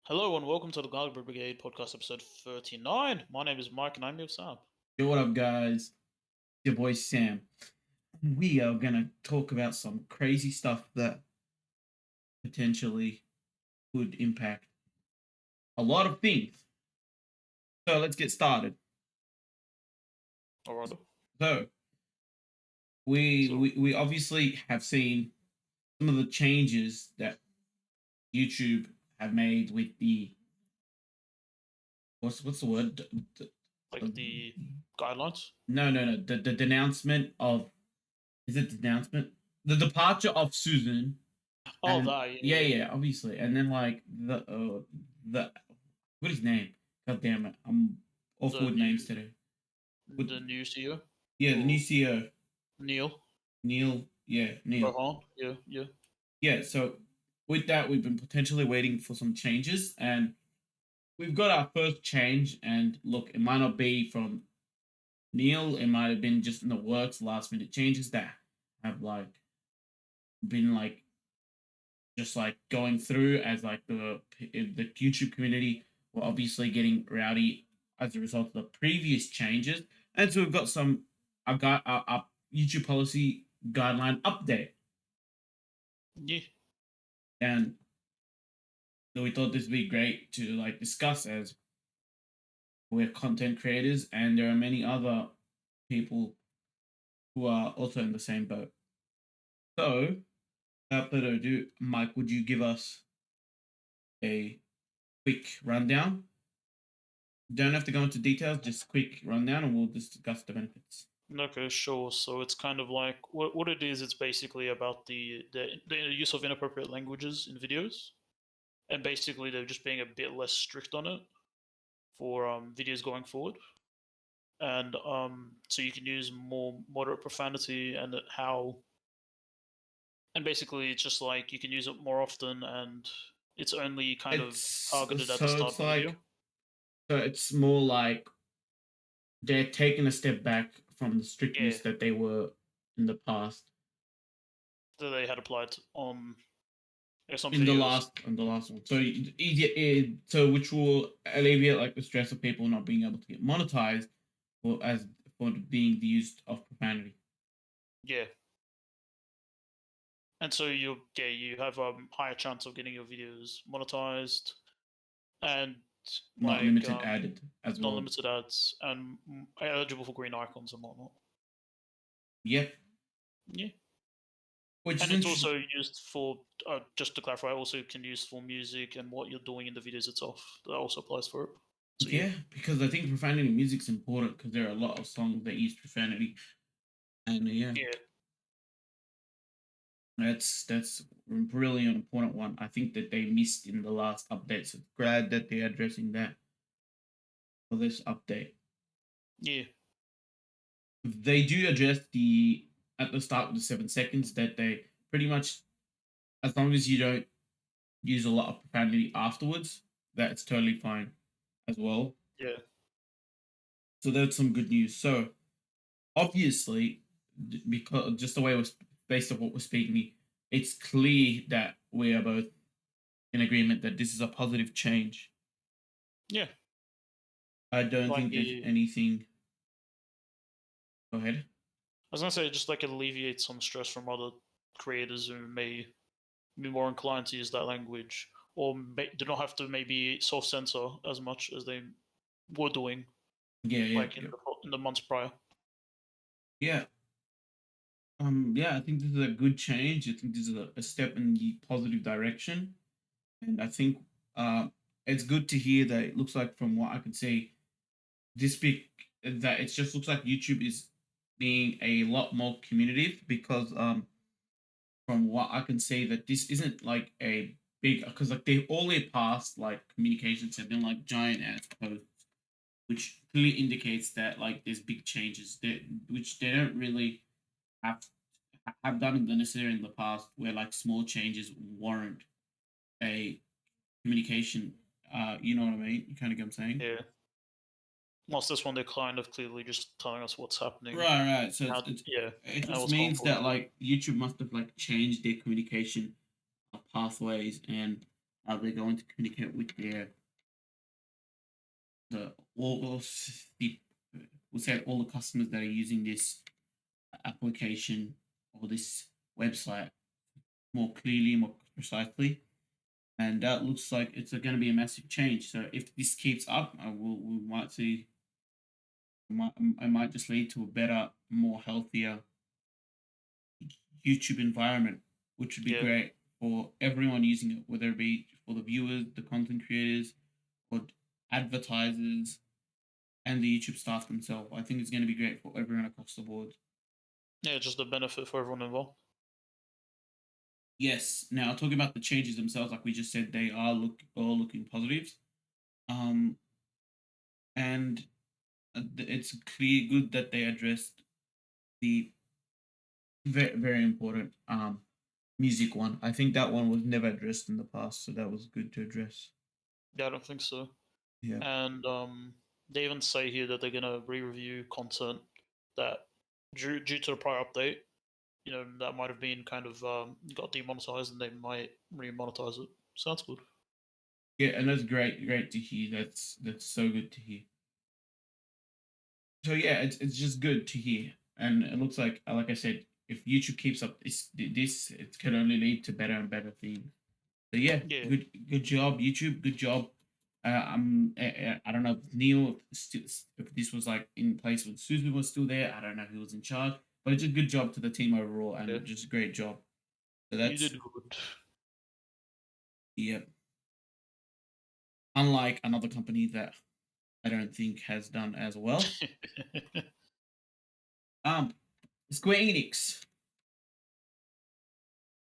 Hello and welcome to the Brigade podcast episode 39. My name is Mike and I'm your Sam. Yo, what up, guys? Your boy Sam. We are gonna talk about some crazy stuff that potentially could impact a lot of things. So let's get started. Alright. So we So, we, we obviously have seen some of the changes that YouTube have made with the what's the word? like the guidelines. No. The denouncement of is it denouncement? The departure of Susan Oh, and that, yeah, yeah, obviously, and then like the what is his name? God damn it, I'm awful the with new names today. With the new CEO. yeah, the new Or CEO Neil. Neil. Yeah, Neil. Rohan. Yeah. Yeah, so with that, we've been potentially waiting for some changes, and we've got our first change. And look, it might not be from Neil. It might have been just in the works, last minute changes that have like been like just like going through as like the YouTube community were obviously getting rowdy as a result of the previous changes, and so we've got some a YouTube policy guideline update, Yeah. and so we thought this would be great to like discuss as we're content creators, and there are many other people who are also in the same boat. So, without further ado, Mike, would you give us a quick rundown? Don't have to go into details, just quick rundown, and we'll discuss the benefits. Okay, sure. So it's kind of like what it is. It's basically about the use of inappropriate languages in videos, and basically they're just being a bit less strict on it for videos going forward. And so you can use more moderate profanity and basically it's just like you can use it more often and it's only kind of It's targeted at the so start it's of the video. like so it's more like they're taking a step back from the Yeah, strictness that they were in the past. that they had applied on some In the videos. last one, so easier, so which will alleviate like the stress of people not being able to get monetized for as for being the use of profanity. Yeah, and so you have a higher chance of getting your videos monetized and Not like limited added as non well. limited ads and eligible for green icons and whatnot. Yep, Yeah. which is And it's interesting. also used for, just to clarify, also can use for music and what you're doing in the videos itself. That also applies for it. So yeah, Yeah, because I think profanity in music's important because there are a lot of songs that use profanity, and yeah, yeah, that's really an important one. I think that they missed in the last update, so glad that they're addressing that for this update. yeah, They do address the at the start with the 7 seconds that they pretty much, as long as you don't use a lot of profanity afterwards, that's totally fine as well. yeah, So that's some good news. So obviously, because just the way it was based on what we're speaking, it's clear that we are both in agreement that this is a positive change. yeah. I don't Like think there's it, anything. Go ahead. I was gonna say, just like alleviate some stress from other creators who may be more inclined to use that language, or do not have to maybe self censor as much as they were doing, Yeah, yeah, like yeah. in the months prior. Yeah. Yeah, I think this is a good change. I think this is a step in the positive direction. And I think it's good to hear that it looks like, from what I can see, this big that it just looks like YouTube is being a lot more communicative because from what I can see that this isn't like a big, because like they all their past like communications have been like giant ass posts, which clearly indicates that like there's big changes that which they don't really have have done in the necessary in the past, where like small changes warrant a communication. You know what I mean? You kind of get what I'm saying? Yeah. Whilst this one, they're kind of clearly just telling us what's happening. Right. So How, yeah, it and just what's going means forward. that like YouTube must have like changed their communication pathways, and they're going to communicate with the all the we'll say all the customers that are using this application or this website more clearly, more precisely. And that looks like it's going to be a massive change. So if this keeps up, we might see, it might just lead to a better, more healthier YouTube environment, which would be Yeah, great for everyone using it, whether it be for the viewers, the content creators, or advertisers, and the YouTube staff themselves. I think it's going to be great for everyone across the board. yeah, just a benefit for everyone involved. Yes. Now talking about the changes themselves, like we just said, they are all looking positives. Um, and it's clear good that they addressed the very important music one. I think that one was never addressed in the past, so that was good to address. Yeah, I don't think so. Yeah. And they even say here that they're gonna re-review content that due to the prior update, that might have been kind of got demonetized, and they might re-monetize it. Sounds good. Yeah, and that's great to hear. That's so good to hear. So yeah, it's just good to hear, and it looks like I said, if YouTube keeps up this, it can only lead to better and better things. So yeah, Yeah, good job YouTube, good job. I don't know if Neil if this was like in place when Susan was still there. I don't know who was in charge, but it's a good job to the team overall, yeah, and just a great job. So you that's did good. yeah. Unlike another company that I don't think has done as well. Um, Square Enix,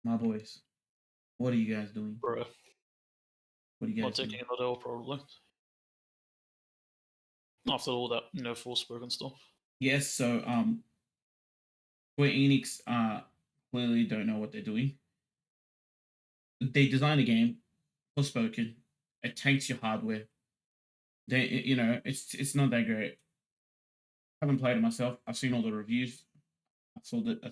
my boys. What are you guys doing? Bro, What are you not guys taking doing? another L probably after all that Forspoken stuff. Yes, so Square Enix clearly don't know what they're doing. They designed a game, Forspoken. It tanks your hardware. It's not that great. I haven't played it myself. I've seen all the reviews. I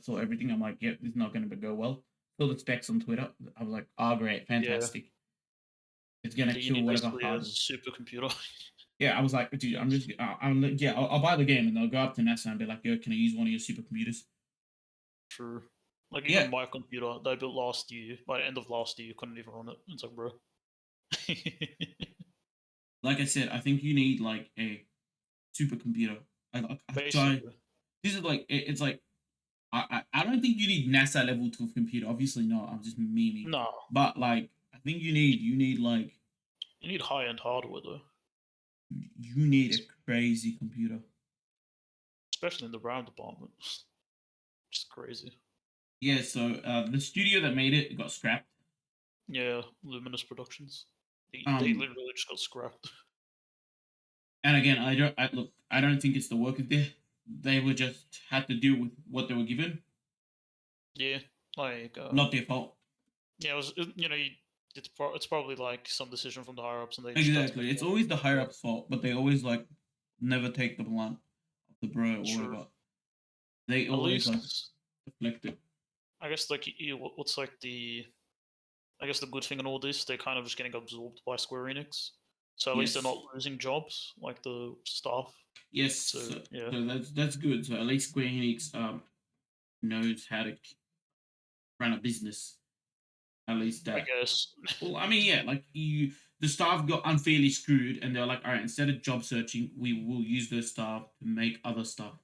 saw everything. I'm like, yep, this is not going to go well. Saw the specs on Twitter. I was like, oh great, Yeah, fantastic. It's gonna you kill need whatever basically a hardware. supercomputer. Yeah, I was like, dude, I'm just, yeah, I'll buy the game, and they'll go up to NASA and be like, yo, can I use one of your supercomputers? True. Like Yeah, even my computer they built last year, by the end of last year, you couldn't even run it. It's like, bro. like I said, I think you need like a supercomputer. I Basically, this is like it's like I don't think you need NASA level to computer. Obviously not. I'm just memeing. no, But like I think you need like you need high end hardware though, you need a crazy computer. especially in the RAM department. Just crazy. Yeah. So the studio that made it got scrapped. Yeah, Luminous Productions. They Um. literally just got scrapped. And again, I don't think it's the workers there. They were just had to deal with what they were given. Yeah, like Not their fault. yeah, it's probably like some decision from the higher ups, and they just had to make Exactly. It's one. always the higher Yeah, up's fault, but they always like never take the blunt of the bro or sure. whatever. They At always like least deflect it. I guess like what's like the I guess the good thing in all this, they're kind of just getting absorbed by Square Enix. So at least they're Yes. not losing jobs like the staff. Yes. So yeah, So that's good. So at least Square Enix knows how to run a business. At least I that. guess. Well, I mean, yeah, like the staff got unfairly screwed, and they're like, all right, instead of job searching, we will use those staff to make other stuff,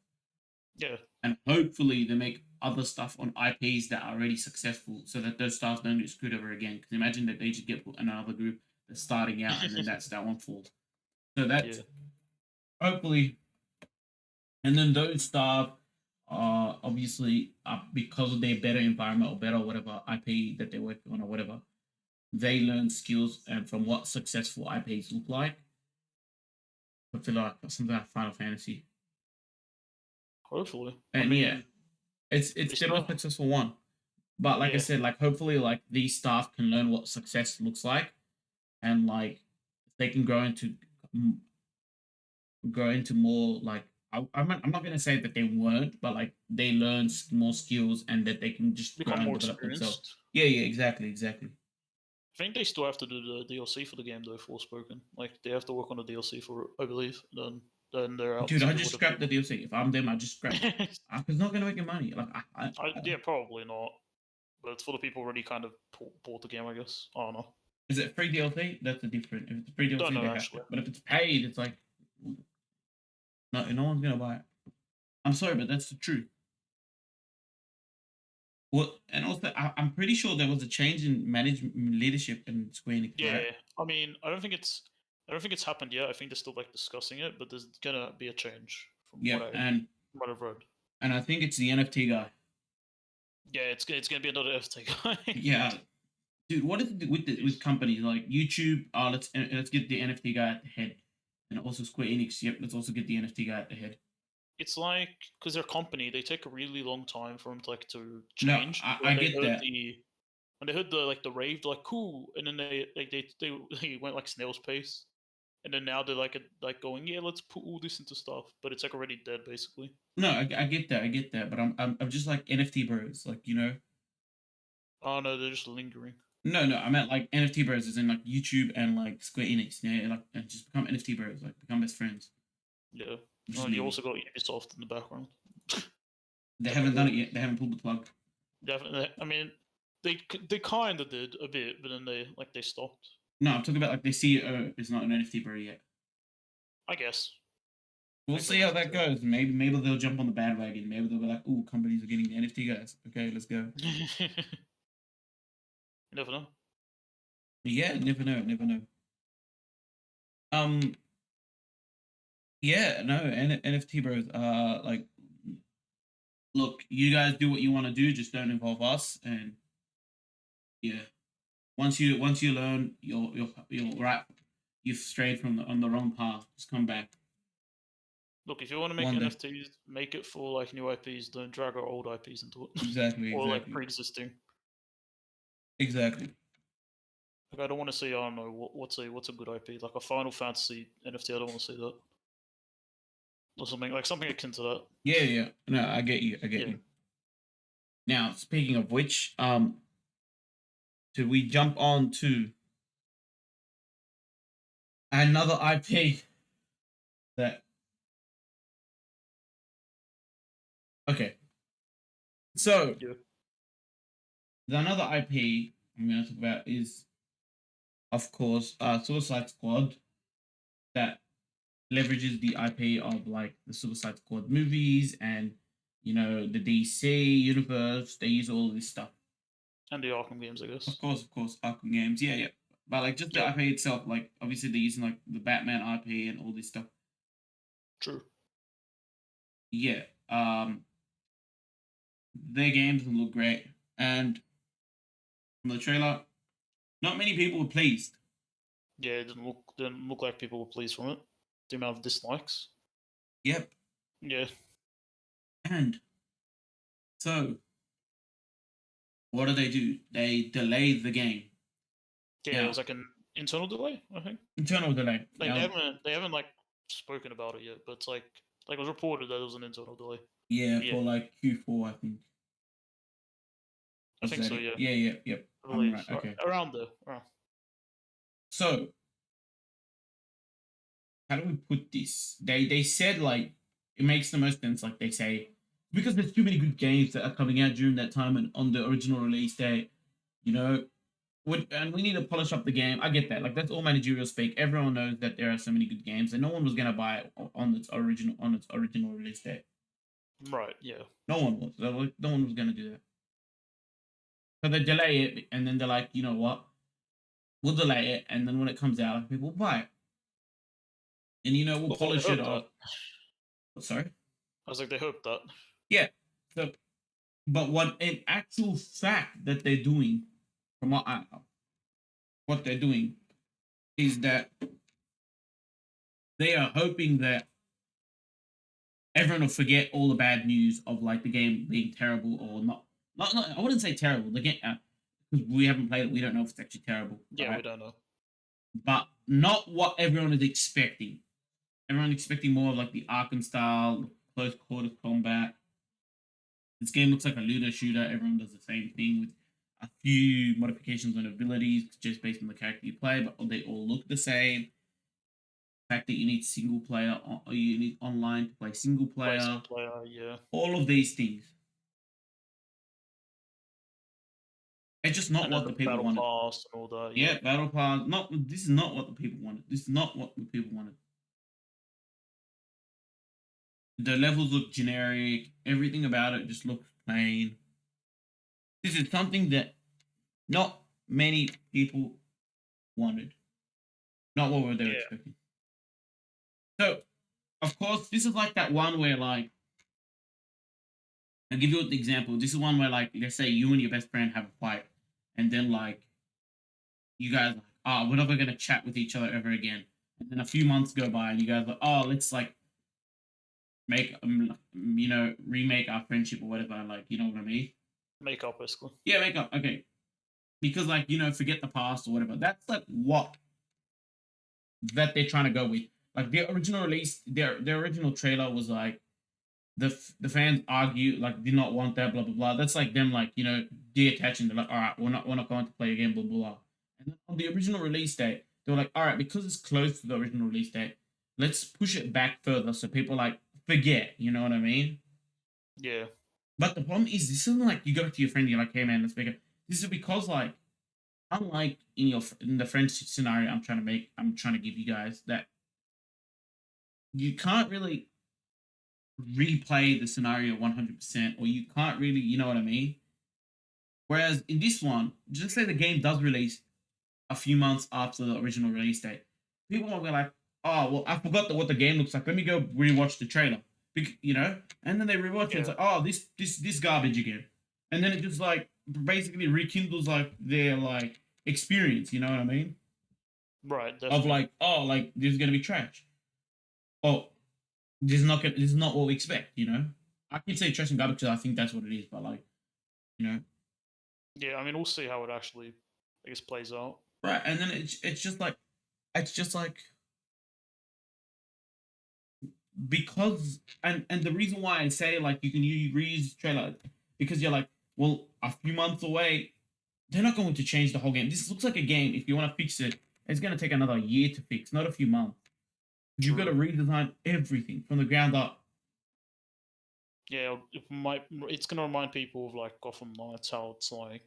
Yeah, and hopefully they make other stuff on IPs that are already successful, so that those staff don't get screwed over again. Because imagine that they just get put in another group that's starting out, and then that's that one falls. So yeah. that's hopefully, and then those staff are obviously because of their better environment or better whatever IP that they're working on or whatever, they learn skills and from what successful IPs look like. I feel like something like Final Fantasy. Hopefully, I And yeah, mean, it's they still a still, successful one. But like I yeah, said, like hopefully like these staff can learn what success looks like, and like they can grow into more like I'm not gonna say that they weren't, but like they learn more skills and that they can just grow become and more develop themselves. experienced. Yeah, yeah, exactly, exactly. I think they still have to do the DLC for the game though, Forspoken. Like they have to work on the DLC for it, I believe. Then they're out Dude, I to just whatever scrapped the DLC. If I'm them, I just scrap it. It's not gonna make you money. Like Yeah, probably not. But it's for the people already kind of bought the game, I guess. I don't know. is it free DLC? That's a different. If it's free Don't DLC, know they have to. actually. But if it's paid, it's like no one's gonna buy it. I'm sorry, but that's the truth. Well, and also I'm pretty sure there was a change in management leadership in Square Enix, Yeah, right? I mean, I don't think it's happened yet. I think they're still like discussing it, but there's gonna be a change from Yeah, from what I've read. and I think it's the NFT guy. Yeah, it's gonna be another FT guy. Yeah, dude, what is it with with companies like YouTube? Let's get the NFT guy at the head, and also Square Enix. Yep, let's also get the NFT guy at the head. It's like because they're a company, they take a really long time for them to like to No, change. I When they get heard that. the rave, they're like cool, and then they went like snail's pace, and then now they're like going, yeah, let's put all this into stuff, but it's like already dead basically. No, I get that. I get that. But I'm just like NFT bros, like you know. Oh no, they're just lingering. No, I meant like NFT bros, as in like YouTube and like Square Enix. Yeah, like and just become NFT bros, like become best friends. Yeah. Just Oh, you me. also got Ubisoft in the background. They Okay, haven't done it yet. They haven't pulled the plug. definitely. I mean, they kind of did a bit, but then they stopped. No, I'm talking about like the CEO is not an NFT bro yet. I guess. We'll I guess they see how have that goes. Maybe they'll jump on the bandwagon. Maybe they'll be like, "Ooh, companies are getting the NFT guys. Okay, let's go." to. You never know. But yeah, never know, never know. Um, yeah, no, NFT bros. Like, look, you guys do what you want to do. Just don't involve us. And yeah, once you learn, you'll right. You've strayed from on the wrong path. Just come back Look, if you want to make one day. NFTs, make it for like new IPs. Don't drag our old IPs into it, Exactly, or like exactly, pre-existing. exactly. Like I don't want to see. I don't know what's a good IP like a Final Fantasy NFT. I don't want to see that or something akin to that. Yeah, yeah. No, I get you. I get Yeah, you. Now, speaking of which, should we jump on to another IP that okay. So yeah. the another IP I'm gonna talk about is of course Suicide Squad that leverages the IP of like the Suicide Squad movies and the DC universe. They use all this stuff. And the Arkham games, I guess. Of course, Arkham games. Yeah, yeah. But like just the Yeah, IP itself, like obviously they're using like the Batman IP and all this stuff. true. Yeah. Their games look great. And from the trailer, not many people were pleased. Yeah, it didn't look like people were pleased from it. The amount of dislikes. Yep. Yeah, And so what do? They delay the game. yeah. It Now, was like an internal delay, I think. internal delay. Like they Now, haven't like spoken about it yet, but it's like it was reported that it was an internal delay. yeah, Yeah, for like Q4, I think. I Was think that so. it? Yeah, Yeah, yeah, yep. I I'm believe right. Okay. around there. Around. So how do we put this? They said like it makes the most sense, like they say, because there's too many good games that are coming out during that time and on the original release date, you know. And we need to polish up the game. I get that. Like that's all managerial speak. Everyone knows that there are so many good games, and no one was gonna buy it on its original release date. Right. Yeah. No one was. No one was gonna do that. So they delay it, and then they're like, you know what? We'll delay it, and then when it comes out, people will buy it, and we'll Well, they polish it hope that. off. Sorry. I was like, they hope that. Yeah. So, but what in actual fact that they're doing, from what they're doing, is that they are hoping that everyone will forget all the bad news of like the game being terrible or not. Not I wouldn't say terrible. The game because we haven't played it, we don't know if it's actually terrible. Yeah, we Right? don't know. But not what everyone is expecting. Everyone expecting more of like the Arkham style, close quarters combat. This game looks like a looter shooter. Everyone does the same thing with a few modifications on abilities just based on the character you play, but they all look the same. The fact that you need single player or you need online to play single Play player, single player, yeah. all of these things. It's just not And then what the the people battle wanted. pass and all that, yeah. Yeah, battle pass. Not this is not what the people wanted. This is not what the people wanted. The levels look generic. Everything about it just looks plain. This is something that not many people wanted. Not what they were Yeah. expecting. So, of course, this is like that one where, like, I'll give you an example. This is one where, like, let's say you and your best friend have a fight, and then, like, you guys, like, oh, we're never going to chat with each other ever again. And then a few months go by, and you guys are like, oh, let's, like, make, remake our friendship or whatever. Like, you know what I mean? Make up basically. Yeah, make up. Okay. Because, like, forget the past or whatever. That's, like, what that they're trying to go with. Like, the original release, their original trailer was like, the fans argue like did not want that blah blah blah. That's like them like detaching. They're like, all right, we're not going to play again blah blah blah. And then on the original release date, they were like, all right, because it's close to the original release date, let's push it back further so people like forget. You know what I mean? Yeah. But the problem is, this isn't like you go to your friend, you're like, hey man, let's make it. This is because like unlike in the French scenario, I'm trying to give you guys that you can't really replay the scenario 100%, or you can't really, you know what I mean? Whereas in this one, just say the game does release a few months after the original release date, people will be like, oh, well, I forgot what the game looks like. Let me go rewatch the trailer. And then they rewatch it. It's Yeah. like, oh, this garbage again. And then it just like basically rekindles like their like experience. You know what I mean? Right, Of definitely. like, oh, like this is gonna be trash. Oh, this is not what we expect. I can say trash and garbage because I think that's what it is. But like, you know, Yeah, I mean we'll see how it actually I guess plays out. right? And then it's just like because and the reason why I say like you can reuse trailer because you're like, well, a few months away, they're not going to change the whole game. This looks like a game. If you want to fix it, it's going to take another year to fix, not a few months. You've got to True. redesign everything from the ground up. Yeah, it's gonna remind people of like Gotham Knights, how it's like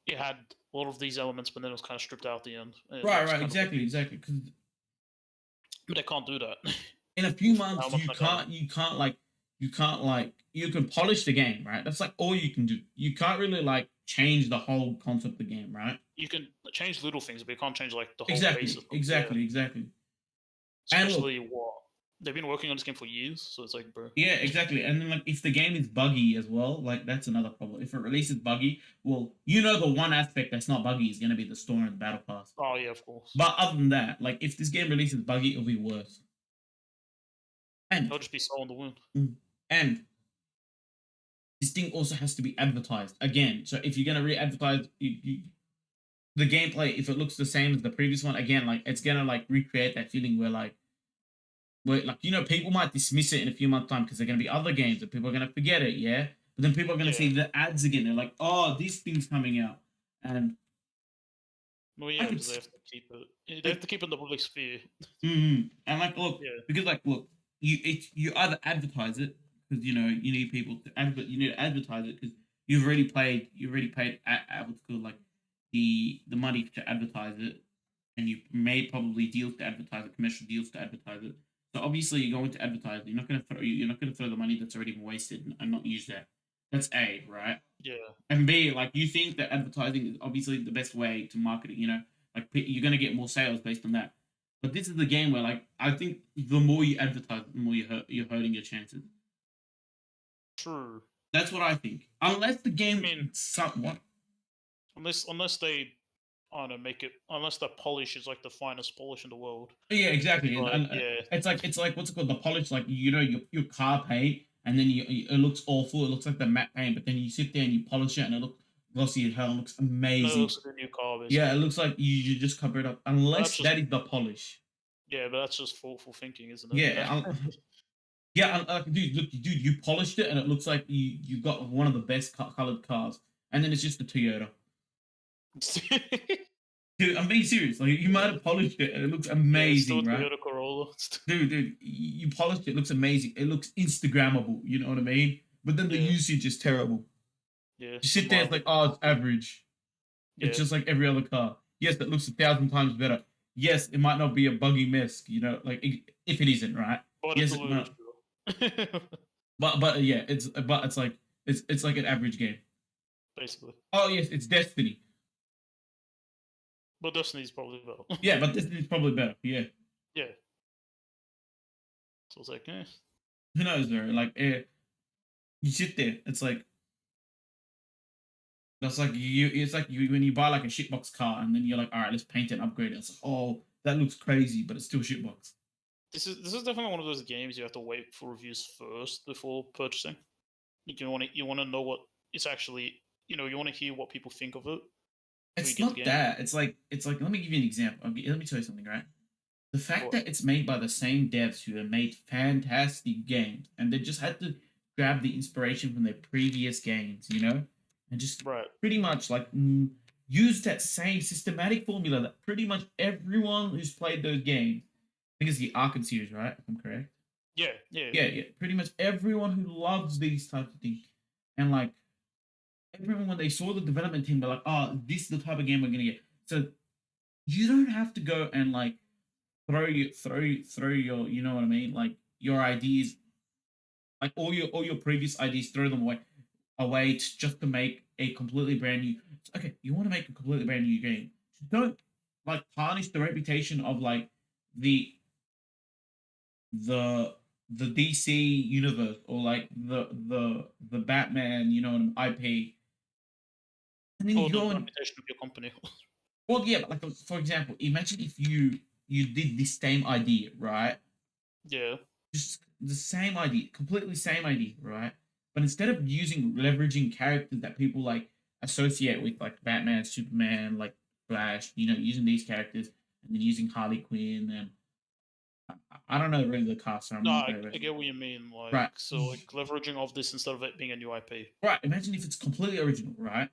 it had a lot of these elements, but then it was kind of stripped out at the end, and it Right, looks right, kind of like. exactly. Because But they can't do that in a few with how months, much I got. you can polish the game, right? That's like all you can do. You can't really like change the whole concept of the game, right? You can change little things, but you can't change like the whole basis Exactly, of yeah. exactly. And look, Especially what they've been working on this game for years, so it's like, bro. yeah, exactly. And then like if the game is buggy as well, like that's another problem. If it releases buggy, well, the one aspect that's not buggy is gonna be the store and the battle pass. Oh yeah, of course. But other than that, like if this game releases buggy, it'll be worse. And They'll just be so on the wind. and this thing also has to be advertised again. So if you're gonna re-advertise the gameplay, if it looks the same as the previous one, again, like it's gonna like recreate that feeling where like people might dismiss it in a few months time because there are gonna be other games and people are gonna forget it, yeah. But then people are gonna Yeah. see the ads again. They're like, oh, this thing's coming out, and Well, I yeah, could because they have to keep it. They have like, to keep it in the public sphere. and like look Yeah. because like look, you either advertise it because you need people to you need to advertise it because you've already paid what's called like the money to advertise it, and you made probably deals to advertise it, commercial deals to advertise it. So obviously you're going to advertise it. You're not going to throw the money that's already been wasted and not use that. That's A, right? Yeah. And B, like you think that advertising is obviously the best way to market it. Like you're going to get more sales based on that. But this is the game where like I think the more you advertise, the more you're hurting your chances. True. That's what I think. Unless the I game mean, somewhat. unless they, I don't know, make it unless the polish is like the finest polish in the world. Yeah, exactly. Like, yeah, It's like what's it called? The polish, like your car paint, and then it looks awful. It looks like the matte paint, but then you sit there and you polish it, and it looks glossy as hell. It looks no, it amazing. looks like a new car Yeah, it basically. looks like you just cover it up. But Unless that's just that is the polish. yeah, but that's just thoughtful thinking, isn't it? Yeah, yeah. Dude, look, dude, you polished it, and it looks like you got one of the best colored cars. and then it's just the Toyota. Yeah, Dude, I'm being serious. Like you might have polished it, and it looks it's still amazing, a right? Toyota Corolla. Dude, you polished it. It looks amazing. It looks Instagrammable. You know what I mean? But then the Yeah, usage is terrible. yeah, You the sit there, it's mileage. like, oh, it's average. It's Yeah, just like every other car. Yes, that looks 1,000 times better. Yes, it might not be a buggy mess, like if it isn't, right? but it's Yes, a it little might, sure. but yeah, it's like it's like an average game. Basically, Oh yes, it's Destiny. but Destiny's probably better. Yeah, but Destiny's probably better. Yeah, Yeah, so it's like, who knows, though? Like, you sit there. It's like that's like you. It's like you when you buy like a shitbox car, and then you're like, all right, let's paint it and upgrade it. It's like, oh, that looks crazy, but it's still shitbox. this is definitely one of those games you have to wait for reviews first before purchasing. You want to know what it's actually. You want to hear what people think of it before you It's get the not game. that. It's like. Let me give you an example. Let me tell you something, right? The fact What? that it's made by the same devs who have made fantastic games, and they just had to grab the inspiration from their previous games, and just Right. pretty much like use that same systematic formula that pretty much everyone who's played those games. I think it's the Arkham series, right? If I'm correct. Yeah. Yeah. Yeah. Pretty much everyone who loves these types of things, and like everyone when they saw the development team, they're like, "Oh, this is the type of game we're gonna get." So you don't have to go and like throw your you know what I mean, like your ideas, like all your previous ideas, throw them away just to make a completely brand new. Okay, you want to make a completely brand new game. Don't like tarnish the reputation of like the the the DC universe or like the Batman, IP. And then Or you the go and reputation of your company. well, yeah, but like for example, imagine if you did this same idea, right? Yeah. Just the same idea, completely same idea, right? But instead of leveraging characters that people like associate with, like Batman, Superman, like Flash, using these characters and then using Harley Quinn and I don't know really the cast, so I'm No, not I, very I versed. get what you mean. Like, Right, so like leveraging off this instead of it being a new IP. right. Imagine if it's completely original, right?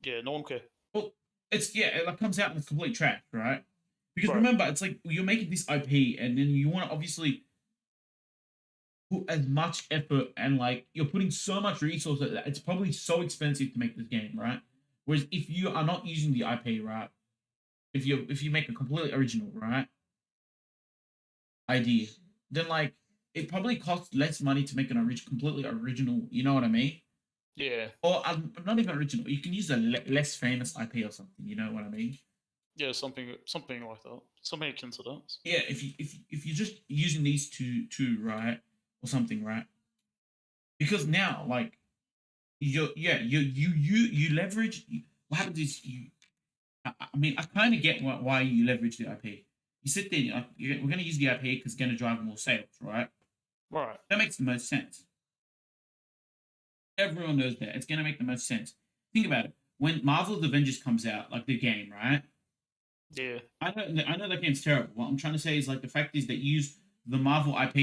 Yeah, no one care. Well, it's yeah, it like comes out and it's complete trash, right? Because Right. remember, it's like you're making this IP, and then you want to obviously put as much effort and like you're putting so much resource at that it's probably so expensive to make this game, right? Whereas if you are not using the IP, right? If you make a completely original, right, idea, then like it probably costs less money to make an completely original. You know what I mean? Yeah. Or not even original. You can use a less famous IP or something. You know what I mean? Yeah, something like that. Something akin to that. Yeah. If you're just using these two right or something, right? Because now like you leverage. What happens is I mean, I kind of get why you leverage the IP. You sit there, you're like, we're going to use the IP because it's going to drive more sales, right? Right. That makes the most sense. Everyone knows that. It's going to make the most sense. Think about it. When Marvel's Avengers comes out, like the game, right? Yeah. I know that game's terrible. What I'm trying to say is like the fact is that you use the Marvel IP.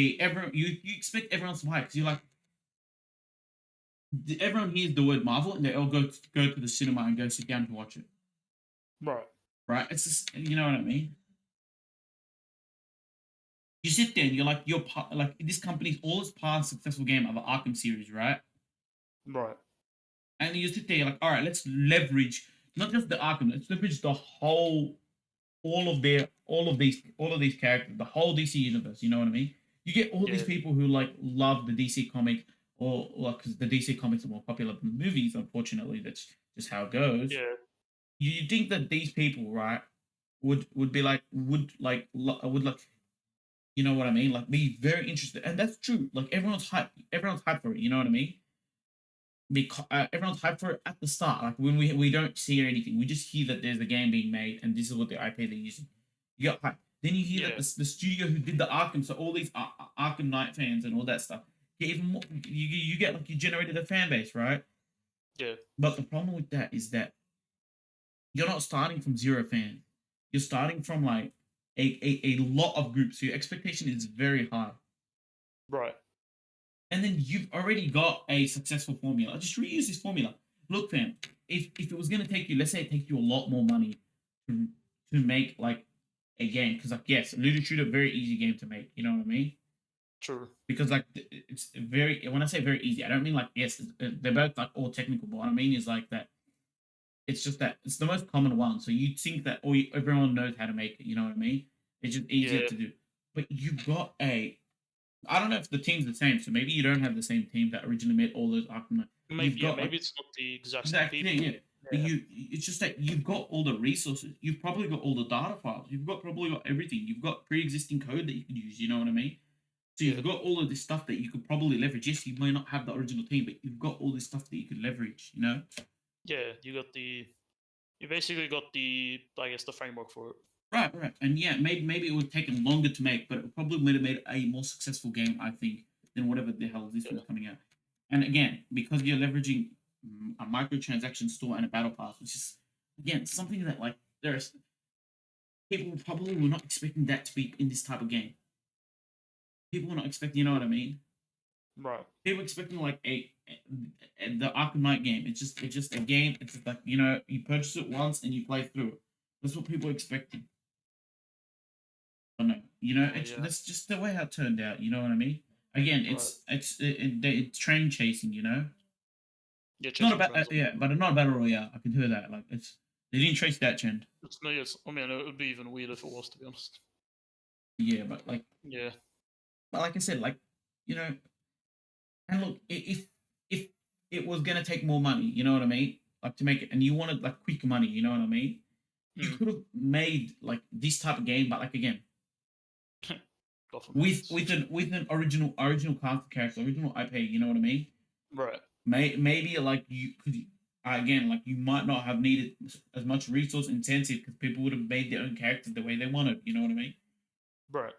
You expect everyone to buy because you're like everyone hears the word Marvel and they all go to the cinema and go sit down to watch it, Right. right? It's just you know what I mean. You sit there and you're like, you're part, like this company's all its past successful game of the Arkham series, right? Right. And you sit there, you're like, all right, let's leverage not just the Arkham, let's leverage the whole, all of these characters, the whole DC universe. You know what I mean? You get all these Yeah. people who like love the DC comic, or because the DC comics are more popular than the movies. Unfortunately, that's just how it goes. Yeah. You think that these people, right, would be like would like you know what I mean? Like be very interested, and that's true. Like everyone's hyped. Everyone's hyped for it. You know what I mean? Because everyone's hyped for it at the start. Like when we don't see anything, we just hear that there's a game being made, and this is what the IP they're using. You get hyped. Then you hear that Yeah. the studio who did the Arkham, so all these Arkham Knight fans and all that stuff, get even more. You get like you generated a fan base, right? Yeah. But the problem with that is that you're not starting from zero fans. You're starting from like a lot of groups. So your expectation is very high. Right. And then you've already got a successful formula. Just reuse this formula. Look, fam, if it was gonna take you, let's say it takes you a lot more money to make like a game, because like yes, looter shooter very easy game to make. You know what I mean? True. Because like it's very, when I say very easy, I don't mean like yes they're both like all technical, but what I mean is like that it's just that it's the most common one. So you think that everyone knows how to make it. You know what I mean? It's just easier Yeah. to do. But you've got a, I don't know if the team's the same. So maybe you don't have the same team that originally made all those Arkham. You've Maybe yeah. got like Maybe it's not the exact same exact thing, people. yeah. But Yeah. it's just that you've got all the resources. You've probably got all the data files. You've got probably got everything. You've got pre-existing code that you could use. You know what I mean? So Yeah. you've got all of this stuff that you could probably leverage. Yes, you may not have the original team, but you've got all this stuff that you could leverage. You know? Yeah. You got the. You basically got the. I guess the framework for it. Right, right. And yeah, maybe it would take them longer to make, but it probably would have made a more successful game, I think, than whatever the hell this Yeah. one's coming out. And again, because you're leveraging a microtransaction store and a battle pass, which is again something that like there's people probably were not expecting that to be in this type of game. People were not expecting, you know what I mean? Right. People were expecting like the Arkham Knight game. It's just a game. It's just like you purchase it once and you play through it. That's what people were expecting. No, Yeah. that's just the way how it turned out. You know what I mean? Again, Right. it's train chasing. Yeah. Not Chasing about trends. yeah, but not a battle royale. I can hear that. Like they didn't chase that trend. It's no. Yes. I mean, it would be even weird if it was, to be honest. Yeah, but like Yeah. I said, like you know, and look, if it was gonna take more money, you know what I mean? Like to make it, and you wanted like quick money, you know what I mean? You Hmm. could have made like this type of game, but like again, Gotham with Knights. with an original cast character, original IP, you know what I mean? Right. Maybe like you could again like you might not have needed as much resource intensive because people would have made their own characters the way they wanted. You know what I mean? Right.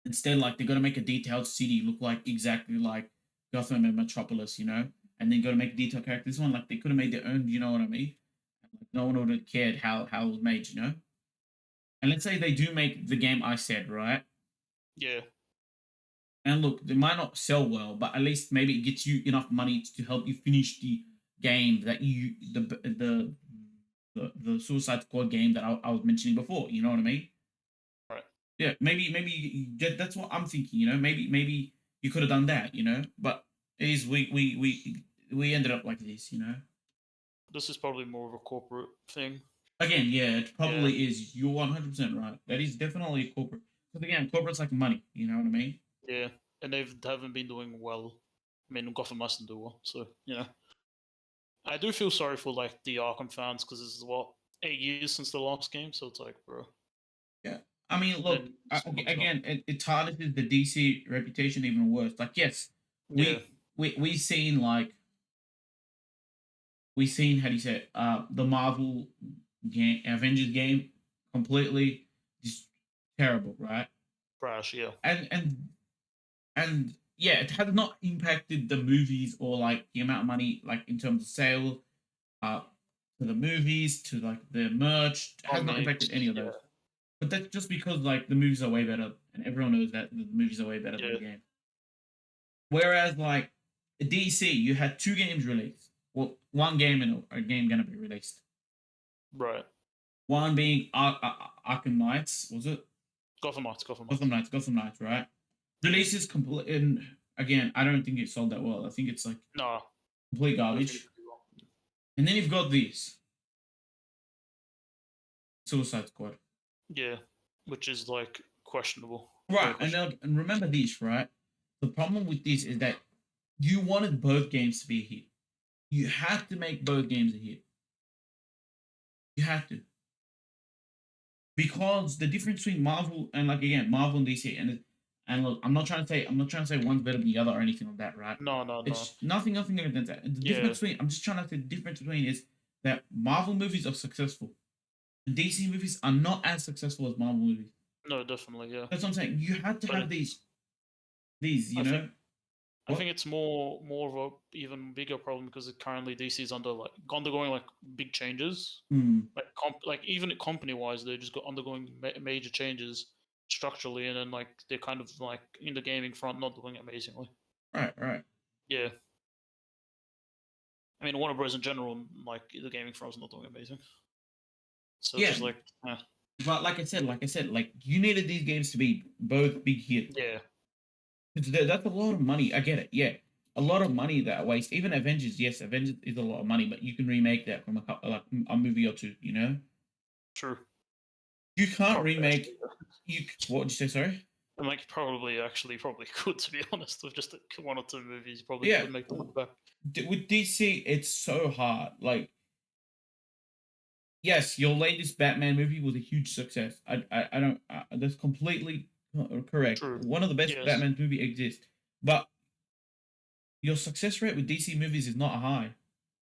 Instead, like they're gonna make a detailed city look like exactly like Gotham and Metropolis, and then go to make a detailed character. This one, like they could have made their own. You know what I mean? Like, no one would have cared how it was made. And let's say they do make the game I said, right? Yeah. And look, they might not sell well, but at least maybe it gets you enough money to help you finish the game that the Suicide Squad game that I was mentioning before. You know what I mean? Right. Yeah, maybe that's what I'm thinking. Maybe you could have done that. But it is we ended up like this. This is probably more of a corporate thing. Again, yeah, it Yeah. probably is. You're 100% right. That is definitely a corporate. Because again, corporate's like money. You know what I mean? Yeah. And haven't been doing well. I mean, Gotham mustn't do well. So I do feel sorry for like the Arkham fans because this is what 8 years since the last game. So it's like, bro. Yeah. I mean, And look, then this one comes out. again, it tarnishes the DC reputation even worse. Like, yes, Yeah. we seen like we seen how do you say it, the Marvel game, Avengers game, completely just terrible, right? Crash. Yeah. And yeah, it has not impacted the movies or like the amount of money, like in terms of sales, uh, to the movies, to like the merch. It has not impacted any Comics. of Yeah. those. But that's just because like the movies are way better, and everyone knows that the movies are way better than Yeah. the game. Whereas like DC, you had two games released. Well, one game and a game gonna be released. Right. One being Arkham Knights, was it? Gotham Knights. Gotham Gotham Knights. Knights, Gotham Knights, right? Yeah. Releases complete. And again, I don't think it sold that well. I think it's like No. complete I don't think garbage. it's pretty well. And then you've got this Suicide Squad, Yeah. Which is like questionable. Very right? questionable. And remember this, right? The problem with this is that you wanted both games to be a hit. You had to make both games a hit. You have to, because the difference between Marvel and like again Marvel and DC and look, I'm not trying to say one's better than the other or anything like that, right? No. No. No. It's nothing against that. The Yeah. difference between I'm just trying to say the difference between is that Marvel movies are successful. The DC movies are not as successful as Marvel movies. No. Definitely. Yeah. That's what I'm saying. You had to But have it's. these, I think I what? think it's more of a even bigger problem because currently DC is undergoing like big changes. Hmm. Like even company wise, they're just undergoing major changes structurally, and then like they're kind of like in the gaming front not doing amazingly. Right, right. Yeah, I mean, Warner Bros. In general, like the gaming front's not doing amazing. So it's Yeah, just like, but like I said, like you needed these games to be both big hits. yeah, That's a lot of money. I get it. Yeah, a lot of money that waste. Even Avengers, yes, Avengers is a lot of money, but you can remake that from like a movie or two. You know, true. you can't Probably actually, remake. What did you say? Sorry. and like probably could, to be honest, with just one or two movies, you probably Yeah, could make the money back. with DC, it's so hard. Like, yes, your latest Batman movie was a huge success. I don't. That's completely correct. True. One of the best Yes. Batman movie exists, but your success rate with DC movies is not high.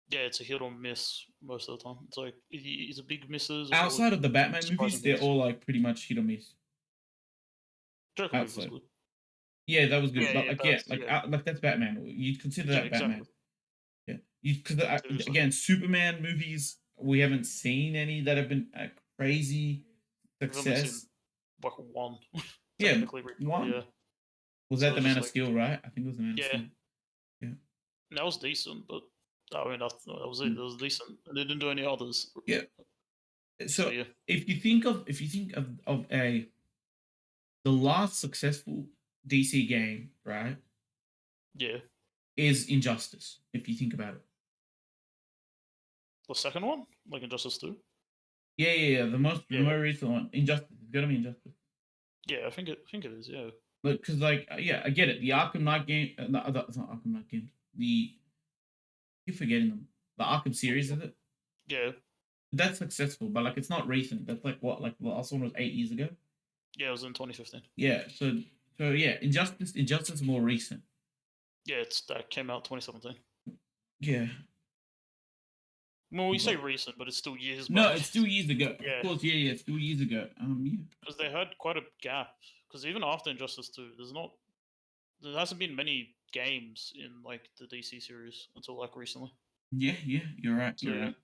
Yeah, it's a hit or miss most of the time. It's like it's a big misses or Outside of the Batman movies, surprising they're hits. all like pretty much hit or miss. Joker movie was Outside, good. yeah, that was good, Yeah, but yeah, like but yeah, that's, like yeah, like that's Batman. You'd consider yeah, that Batman. exactly. Yeah, you because So it's like again, Superman movies we haven't seen any that have been a crazy we've only seen success. like one Yeah, technically recently. one Yeah, was so that the it's Man just of like Steel, right? I think it was the Man of yeah, Steel. Yeah. that was decent, but I mean that was it. Mm. That was decent, and they didn't do any others. Yeah. So So yeah, if you think of a the last successful DC game, right, yeah. is Injustice. If you think about it. The second one, like Injustice 2. Yeah. The Yeah, more recent one, Injustice. It's gotta be Injustice. yeah. I think it is. Yeah, Because like yeah, I get it. The Arkham Knight game, it's not Arkham Knight games. The You're forgetting them. The Arkham series, is it? yeah, That's successful, but like it's not recent. That's like what, like the last one was 8 years ago. yeah. It was in 2015. Yeah. So yeah, Injustice is more recent. Yeah, it's that came out 2017. Yeah. Well, we say But recent, but it's still years no, back. it's 2 years ago. Of Yeah, course, yeah, it's 2 years ago. Yeah. because they had quite a gap. Because even after Injustice 2, there hasn't been many games in like the DC series until like recently. Yeah, you're right. So You're yeah, right.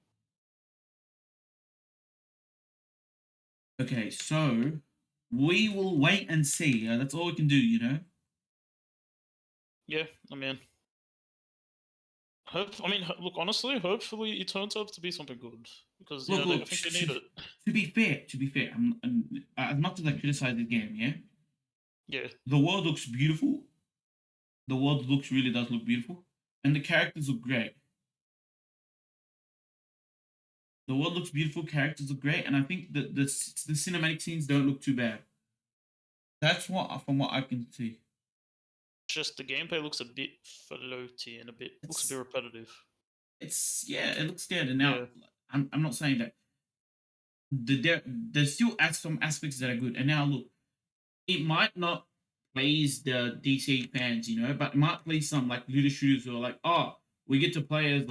Okay, so we will wait and see. That's all we can do, you know. yeah. I mean, look, honestly, hopefully it turns out to be something good because Look, I look. think they need it. To be fair, as much as I criticize the game, yeah, Yeah, the world looks beautiful. The world looks really does look beautiful, and the characters look great. The world looks beautiful, characters look great, and I think the cinematic scenes don't look too bad. That's what from what I can see. just the gameplay looks a bit floaty and a bit looks a bit It's repetitive. it's yeah, it looks good. And now Yeah, I'm not saying that there's still some aspects that are good. And now look, it might not please the DC fans, you know, but it might please some like looter shooters who are like, oh, we get to play as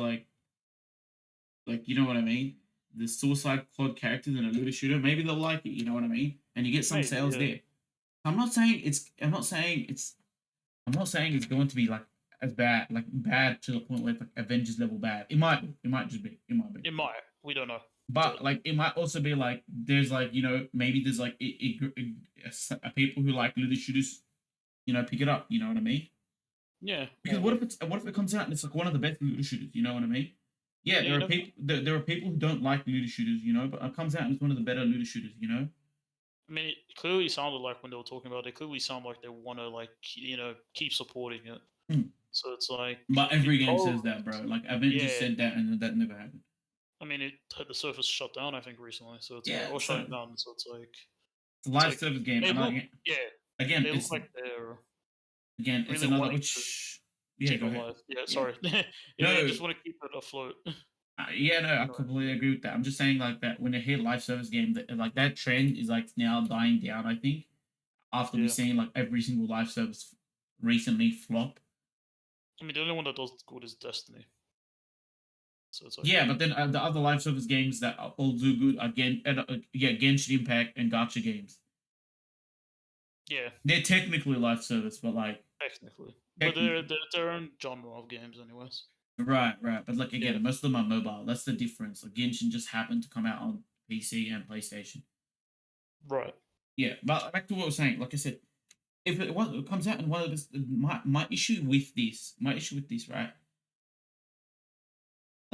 you know what I mean? The Suicide Squad characters in a looter shooter. Maybe they'll like it, you know what I mean? And you get some maybe. sales Yeah, there. I'm not saying it's going to be like as bad, like bad to the point where it's like Avengers level bad. It might be. It might just be. It might be. it might. We don't know, but But like it might also be like there's like maybe there's like people who like looter shooters, pick it up. You know what I mean? yeah, Because maybe. what if it comes out and it's like one of the best looter shooters? You know what I mean? Yeah, Yeah, there you are never know. people there are people who don't like looter shooters, but it comes out and it's one of the better looter shooters. I mean, it clearly sounded like when they were talking about it, it clearly sounded like they want to like keep supporting it. Hmm. So it's like But every it game probably says that, bro. Like Avengers yeah. said that, and that never happened. I mean, it had the surface shut down I think recently, so it's like Yeah, or so shutting down. So it's a it's live like service game, they and look yeah again, they look it's like they're again, it's really another wanting to which. Yeah, keep go it ahead. alive. Yeah, Yeah, sorry. They no, just want to keep it afloat. yeah, no, I You know what I completely agree with that. I'm just saying like that when you hear live service game, that like that trend is like now dying down. I think after we mean? Yeah. seeing like every single live service recently flop. I mean, the only one that does good is Destiny. So it's like, Yeah, but then the other live service games that all do good again, yeah, Genshin Impact and Gacha games. yeah, They're technically live service, but like technically, but technically. they're their own genre of games, anyways. Right. But like Yeah, again, most of them are mobile. That's the difference. Like Genshin just happened to come out on PC and PlayStation. right. Yeah, but back to what I was saying. Like I said, if it comes out in one of this, my issue with this, right?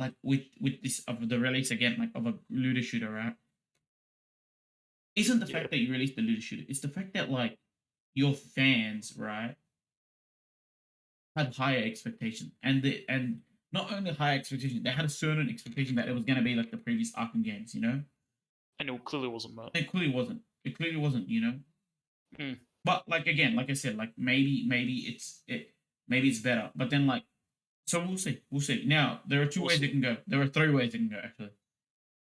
like with this of the release again, like of a looter shooter, right? Isn't the Yeah. fact that you released the looter shooter? It's the fact that like your fans, right, had higher expectations, and not only higher expectations, they had a certain expectation that it was gonna be like the previous Arkham games, you know. And it clearly wasn't that. It clearly wasn't. It clearly wasn't, you know. Mm. But like again, like I said, like maybe it's better. But then like so we'll see. We'll see. Now there are two We'll ways it see. can go. There are three ways it can go actually.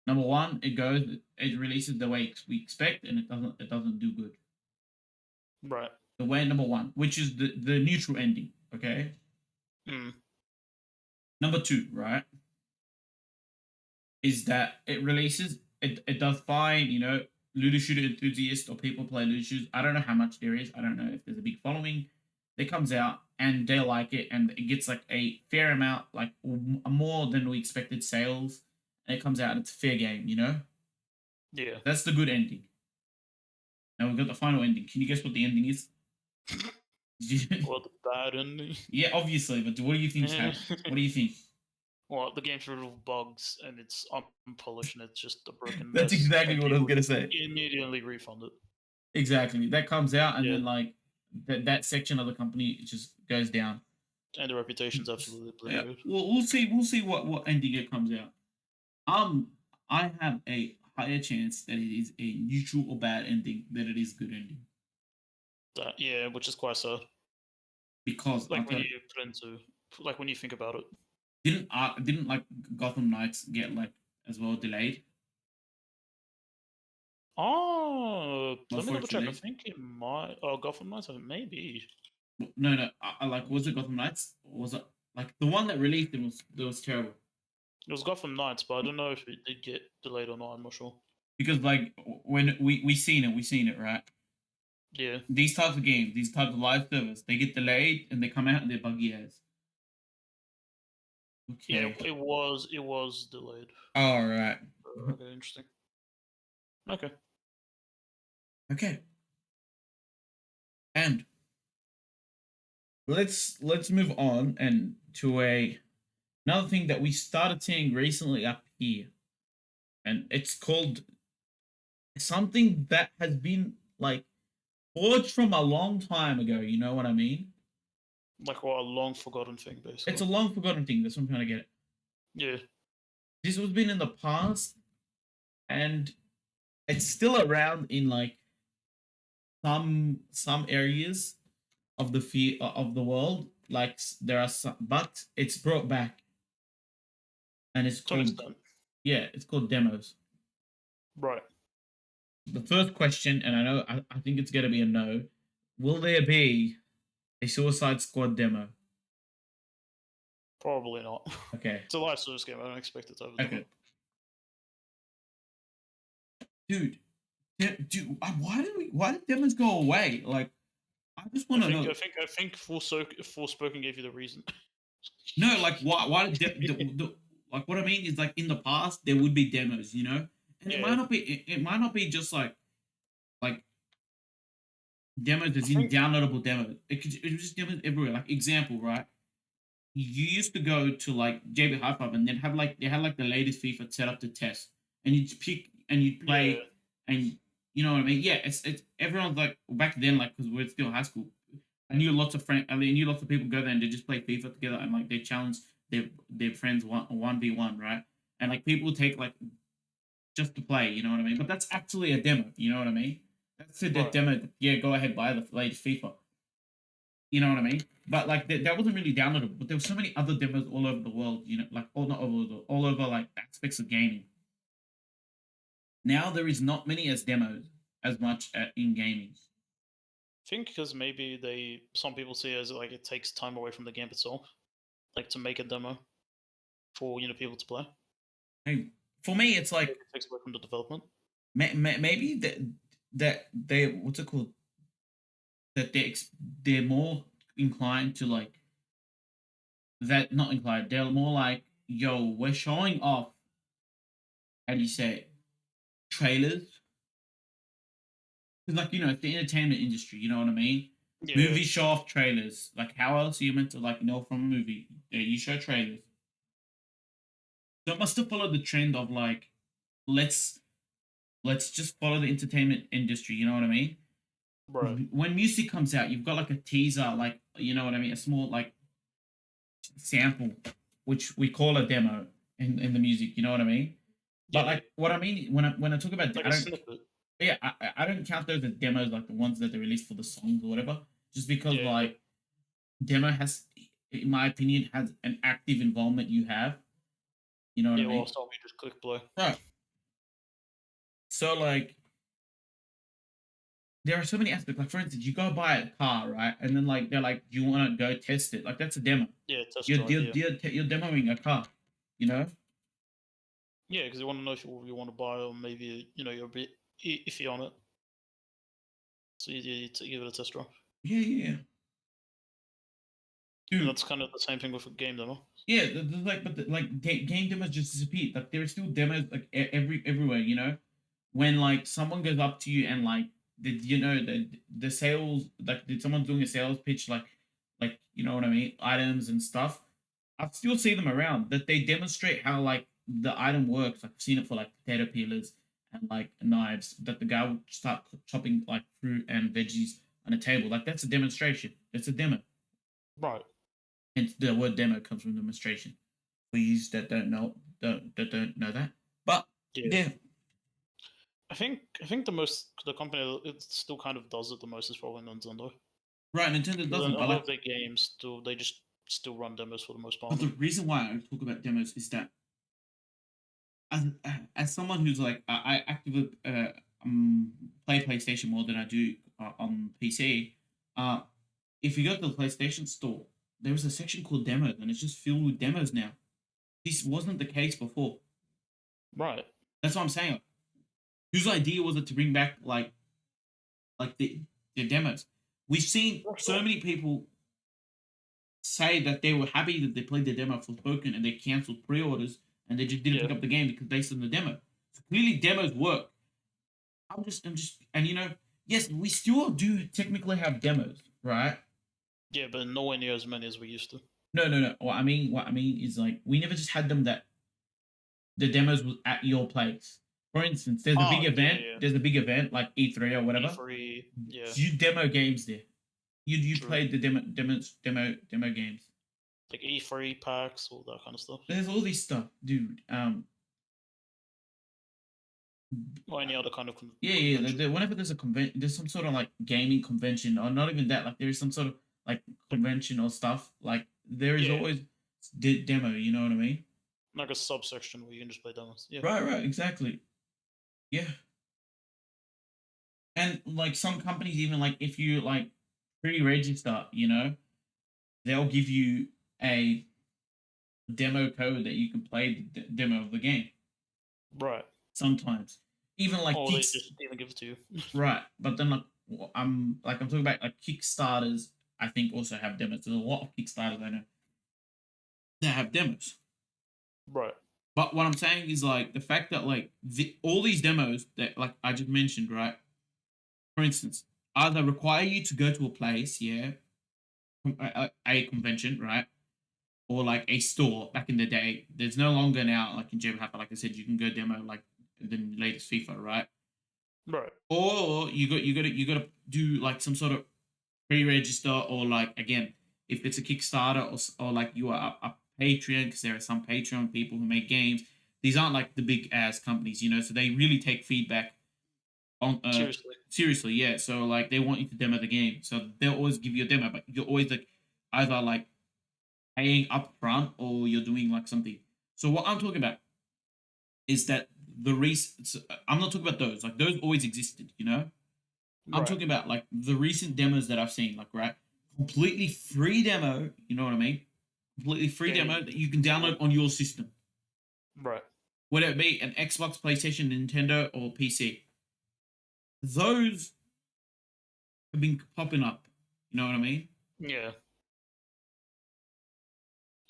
Number one, it releases the way we expect, and it doesn't do good. Right. The way number one, which is the neutral ending. Okay. Mm. Number two, right, is that it releases it does fine. You know, looter shooter enthusiasts or people play looter shooters. I don't know how much there is. I don't know if there's a big following. It comes out and they like it, and it gets like a fair amount, like more than we expected sales. And it comes out, and it's a fair game. You know, Yeah. that's the good ending. Now we've got the final ending. Can you guess what the ending is? Or the bad ending. Yeah, obviously, but what do you think's Yeah. happened? What do you think? Well, the game's full of bugs and it's unpolished and it's just a broken That's mess, exactly and what I was people gonna say. immediately refund it. Exactly. That comes out, and Yeah. then like that section of the company just goes down. And the reputation's absolutely Yeah. obliterated. We'll see. We'll see what ending it comes out. Um, I have a higher chance that it is a neutral or bad ending than it is good ending That, yeah, which is quite sad. because I'll Like when tell you, you put into, like when you think about it. didn't like Gotham Knights get like as well delayed? Oh, let me double check. I Unfortunately, think it might. Oh, Gotham Knights, maybe. no, no. I like was it Gotham Knights? Or was it like the one that released it was terrible It was Gotham Knights, but I don't know if it did get delayed or not. I'm not sure. because like when we seen it right. Yeah, These types of games, these types of live servers, they get delayed and they come out and they're buggy as. yeah, Okay. it was delayed. All right. Okay, interesting. Okay, Okay. And let's move on and to another thing that we started seeing recently up here, and it's called something that has been like forged from a long time ago. You know what I mean? like what a long forgotten thing, It's basically. a long forgotten thing. That's what I'm trying to get at. Yeah, This was been in the past, and it's still around in like some areas of of the world. Like there are some, but it's brought back, and it's to an called extent. yeah, it's called demos. Right. The first question, and I know I think it's gonna be a no. Will there be a Suicide Squad demo? Probably not. Okay, It's a live service game. I don't expect it to have a demo. okay, dude, dude, why did demos go away? Like, I just I want to think I know. think I think Forspoken gave you the reason. No, like why did like what I mean is like in the past there would be demos, you know, and it might Yeah, not be it might not be just like demos I as in think. downloadable demos. It was just demos everywhere. Like example, right? You used to go to like JB Hi-Fi and then have like they had like the latest FIFA set up to test, and you'd pick and you'd Yeah, play, and you know what I mean. Yeah, it's everyone's like back then like because we're still high school. I knew lots of people go there and they just play FIFA together and like they challenge their friends one v one, right? And like people take like just to play, you know what I mean? But that's actually a demo, you know what I mean? That's a right. demo. Yeah, go ahead buy the latest FIFA. You know what I mean? But like that wasn't really downloadable. But there were so many other demos all over the world. You know, like all not all over like aspects of gaming. Now there is not many as demos as much in gaming. I think because maybe some people see it as like it takes time away from the game itself, like to make a demo for people to play. Hey, for me, it's Maybe like it takes away from the development. maybe that they what's it called that they're more inclined to like that not inclined. They're more like yo, we're showing off. How do you say it? Trailers. 'Cause, like it's the entertainment industry. You know what I mean? Yeah, Movies show off trailers. Like how else are you meant to like know from a movie? You show trailers. So it must have followed the trend of like let's let's just follow the entertainment industry. You know what I mean? Right. When music comes out, you've got like a teaser, like you know what I mean, a small like sample, which we call a demo in the music. You know what I mean? But Yeah. like what I mean when I talk about, Like I a don't, snippet. yeah, I don't count those as demos like the ones that they release for the songs or whatever. Just because Yeah. Yeah. like demo has, in my opinion, has an active involvement you have. You know what I Yeah. Well, mean? so we just click play. Right. So like there are so many aspects. Like for instance, you go buy a car, right? And then like they're like, "Do you want to go test it?" Like that's a demo. Yeah. Test You're drive. you're Yeah. you're, you're demoing a car. You know? Yeah, because you want to know if you want to buy, or maybe you're a bit iffy on it, so you give it a test drive. Yeah, yeah, yeah. And Dude, that's kind of the same thing with a game demo. yeah. Like, but like game demos just disappeared. Like there are still demos like everywhere. You know, when like someone goes up to you and like the sales, like did someone doing a sales pitch, like you know what I mean, items and stuff. I still see them around that they demonstrate how like the item works. Like I've seen it for like potato peelers and like knives that the guy would start chopping like fruit and veggies on a table. Like that's a demonstration. It's a demo. Right. Hence the word demo comes from demonstration. For you that don't know that. But Yeah. yeah, I think the company that it still kind of does it the most is probably Nintendo. right, Nintendo 'Cause doesn't, a but lot like of their games they just still run demos for the most part but on the them. reason why I talk about demos is that as someone who's like I actively play PlayStation more than I do on PC. Uh, if you go to the PlayStation store, there is a section called demos, and it's just filled with demos now. This wasn't the case before. Right. That's what I'm saying. Whose idea was it to bring back like the demos? We've seen For so sure. many people say that they were happy that they played the demo for Spoken and they cancelled pre-orders and they just didn't Yeah. pick up the game because based on the demo. So clearly demos work. And yes, we still do technically have demos, right? Yeah, but nowhere near as many as we used to. No, no, no. What I mean is like we never just had them that the demos was at your place. For instance, there's a big Ah, yeah, event. yeah. There's a big event like E3 or whatever. E3. Yeah. You demo games there. You True. played the demo games. Like E3 packs, all that kind of stuff. There's all this stuff, dude. Or any other kind of Yeah, yeah. convention. Whenever there's a convention, there's some sort of like gaming convention, or not even that. Like there is some sort of like Like, convention or stuff. Like there is yeah, always demo. You know what I mean? like a subsection where you can just play demos. Yeah. Right, right, exactly. Yeah, and like some companies even like if you like pre-register, they'll give you a demo code that you can play the demo of the game. Right. Sometimes, even like Or they kicks. just even give it to you. Right, but then I'm talking about like Kickstarters. I think also have demos. There's a lot of Kickstarters I know that have demos. Right. But what I'm saying is like the fact that like all these demos that like I just mentioned, right? For instance, either require you to go to a place, yeah, a convention, right, or like a store. Back in the day, there's no longer now like in Jam Hacker, like I said, you can go demo like the latest FIFA, right? Right. Or you got to do like some sort of pre-register or like again if it's a Kickstarter or like you are a Patreon because there are some Patreon people who make games. These aren't like the big ass companies, so they really take feedback on Seriously. seriously. Yeah, so like they want you to demo the game, so they'll always give you a demo, but you're always like either like paying up front or you're doing like something. So what I'm talking about is that the recent. I'm not talking about those. Like those always existed. I'm Right. talking about like the recent demos that I've seen, like right, completely free demo. You know what I mean? Completely free Yeah. demo that you can download on your system, Right. whether it be an Xbox, PlayStation, Nintendo, or PC. Those have been popping up. You know what I mean? Yeah.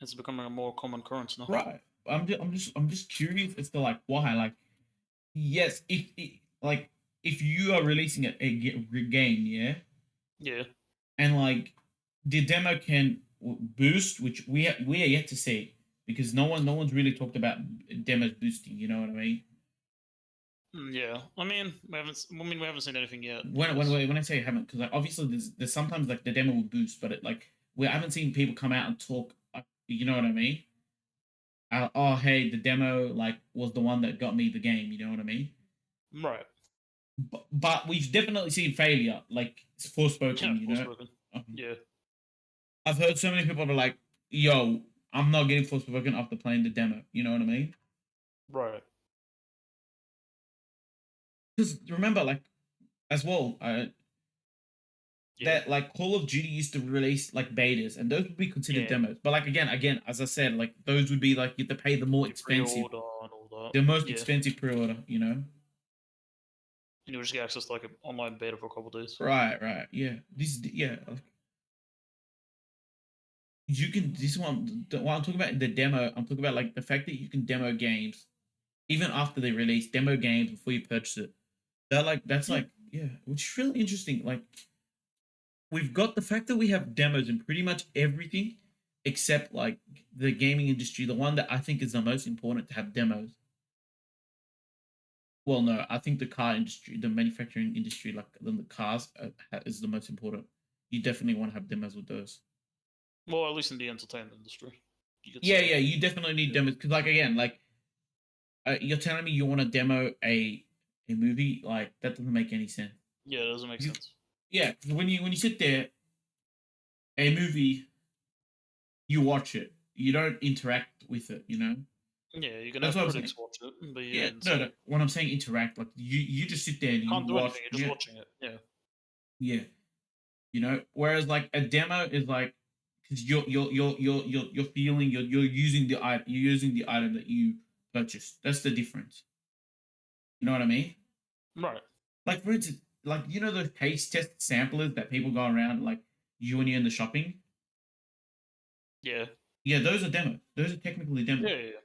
It's becoming a more common occurrence now. Right. I'm just curious as to like why. Like, yes, like if you are releasing a game, yeah, Yeah. and like the demo can boost, which we are yet to see. because no one's really talked about demos boosting. You know what I mean? Yeah, I mean, we haven't seen anything yet. When I when guess. when I say haven't, because like obviously there's sometimes like the demo will boost, but it like we haven't seen people come out and talk. You know what I mean? Oh hey, the demo like was the one that got me the game. You know what I mean? Right. But we've definitely seen failure, like it's Yeah, forspoken. You know, Forspoken. um, Yeah. I've heard so many people are like, "Yo, I'm not getting forspoken after playing the demo." You know what I mean? Right. Because remember, like as well, Yeah. that like Call of Duty used to release like betas, and those would be considered Yeah. demos. But like again, as I said, like those would be like you have to pay the more You expensive, pre-order and all that. the most Yeah. expensive pre-order. You know? And you just get access to like an online beta for a couple of days. Right, yeah. Like, you can this one. While I'm talking about the demo, I'm talking about like the fact that you can demo games even after they release demo games before you purchase it. That's Yeah. like yeah, which is really interesting. Like we've got the fact that we have demos in pretty much everything except like the gaming industry, the one that I think is the most important to have demos. Well, no, I think the car industry, the manufacturing industry, like the cars, is the most important. You definitely want to have demos with those. Well, at least in the entertainment industry, you could Yeah, say. yeah, you definitely need Yeah. demos because, like, again, like you're telling me you want to demo a movie, like that doesn't make any sense. Yeah, it doesn't make You, sense. yeah, 'cause when you sit there, a movie, you watch it, you don't interact with it. You know, Yeah, you can that's have what I'm saying. critics watch it, but yeah, Yeah, it's no, like no. When I'm saying interact, like you just sit there and you you can't do watch. anything. You're just Yeah, watching it. Yeah. yeah. You know, whereas like a demo is like because you're feeling you're using the item that you purchased. That's the difference. You know what I mean? Right. Like for instance, like you know those taste test samplers that people go around like you when you're in the shopping. Yeah. Yeah, those are demos. Those are technically demos. Yeah. Yeah. Yeah.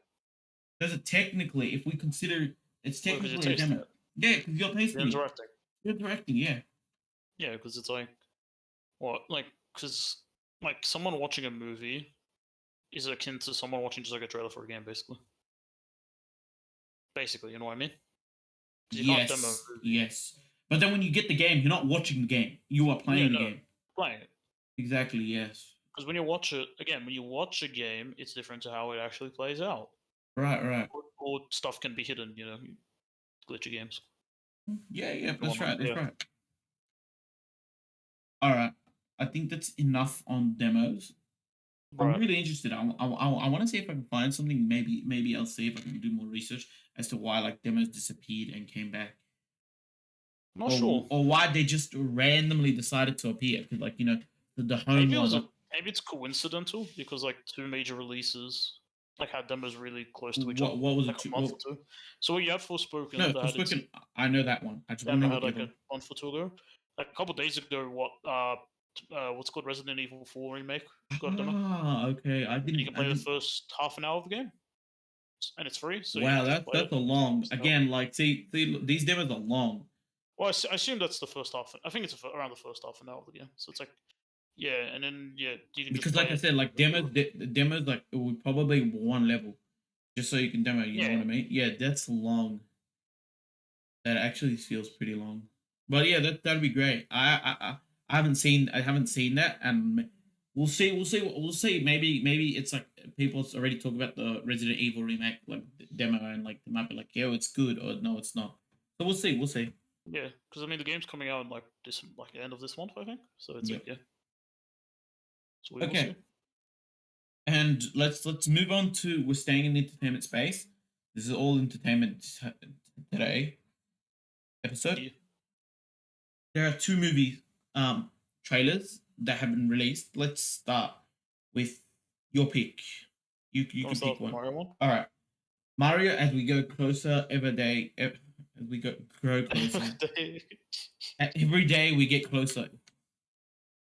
Those are technically, if we consider, it's Well, because you're technically a tasting demo. it, Yeah, because you're you're tasting it. interacting. You're interacting. Yeah. Yeah, because it's like what, like, because like someone watching a movie is akin to someone watching just like a trailer for a game, basically. Basically, you know what I mean? Because you can't demo a Yes. movie. Yes. But then when you get the game, you're not watching the game. You are Yeah, playing the no, game. playing it. Exactly. Yes. Because when you watch it again, when you watch a game, it's different to how it actually plays out. Right. Right. Or stuff can be hidden, you know, glitchy games Yeah. Yeah. and That's whatnot. right. That's Yeah, right. All right. I think that's enough on demos. I'm right. really interested. I want to see if I can find something. Maybe I'll see if I can do more research as to why like demos disappeared and came back, I'm not sure. or why they just randomly decided to appear. Because like the home Maybe it one. was a maybe it's coincidental because like two major releases like had demos really close to each other, What was like it? a month or two. So you had Forspoken No, that had its Forspoken. I know that one. I just want to demo know what had the like other a one. month or two ago. Like a couple days ago, what's it called Resident Evil 4 remake got a demo, Ah, okay. and you can I play the didn't. first half an hour of the game, and it's free, so you Wow, can just play it. that's a long. Test it out. Again, like see, these demos are long Well, I assume that's the first half. I think it's around the first half an hour of the game. So it's like, yeah, and then yeah, you can just because, like play I it. said, like the demos like it would probably be one level just so you can demo. You know what Yeah, I mean? Yeah, that's long. That actually feels pretty long. But yeah, that'd be great. I haven't seen that, and we'll see. Maybe it's like people's already talk about the Resident Evil remake like demo, and like they might be like, "Yo, it's good," or "No, it's not." So we'll see. We'll see. yeah, because I mean the game's coming out in like this, like the end of this month, I think. So it's Yeah. like yeah, so we will see. Okay. And let's move on to we're staying in the entertainment space. This is all entertainment today episode. Yeah, There are two movie trailers that have been released. Let's start with your pick. You want to can start pick with the one. Mario one? All right, Mario. As we go closer every day, as we grow closer, every day we get closer.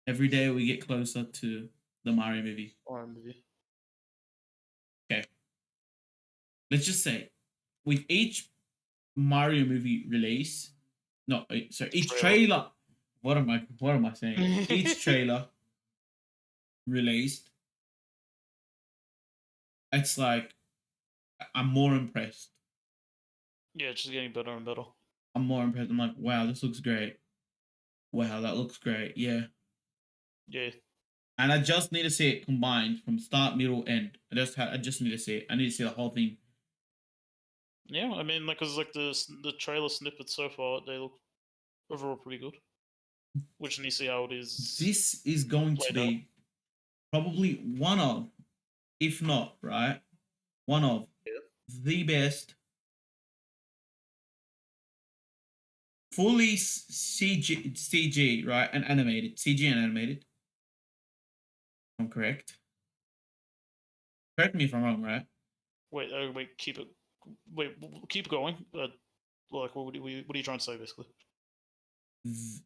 Every day we get closer to the Mario movie. Mario movie. Okay, let's just say with each Mario movie release, no, sorry, each Trailer. trailer. What am I saying? Each trailer released it's like I'm more impressed. Yeah, it's just getting better and better. I'm more impressed. I'm like, wow, this looks great. Wow, that looks great. Yeah. Yeah. And I just need to see it combined from start, middle, end. I just need to see it. I need to see the whole thing. Yeah, I mean, like, cause like the trailer snippets so far, they look overall pretty good. Which need to see how it is This is going to played out. be probably one of, if not, right, one of Yeah. the best fully CG, right, and animated. CG and animated. I'm correct. Correct me if I'm wrong, right? Wait, keep it. Keep going. Like, what are you trying to say, basically?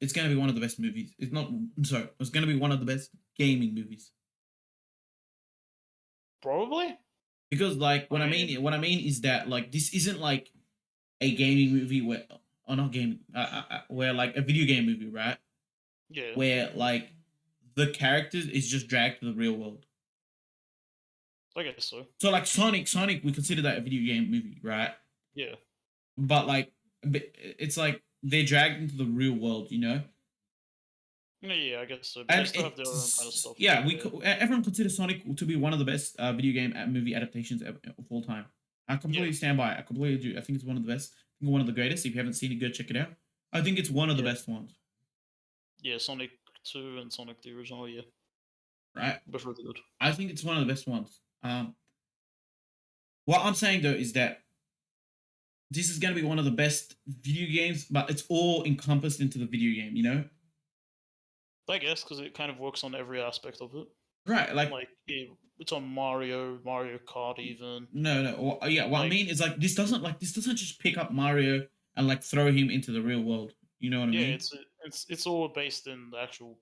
It's going to be one of the best movies. It's not, sorry, it's going to be one of the best gaming movies. Probably. Because, like, I mean, what I mean is that, like, this isn't like a gaming movie where, or not gaming, where like a video game movie, right? yeah, Where like the characters is just dragged to the real world. I guess so. So like Sonic, we consider that a video game movie, right? Yeah, But like, it's like they're dragged into the real world, you know. yeah, I guess so. But they And still have their own kind of stuff. yeah, Yeah, everyone considers Sonic to be one of the best video game movie adaptations of all time. I yeah, completely stand by it. I completely do. I think it's one of the best. I think one of the greatest. If you haven't seen it, go check it out. I think it's one of the yeah, best ones. yeah. Sonic 2 and Sonic the original. Yeah, Right? both really good. I think it's one of the best ones. What I'm saying though is that this is going to be one of the best video games, but it's all encompassed into the video game, you know? I guess because it kind of works on every aspect of it. Right? Like, Like, it's on Mario Kart, even. yeah. What I Like, mean is like this doesn't just pick up Mario and like throw him into the real world. You know what I yeah, mean? it's all based in the actual.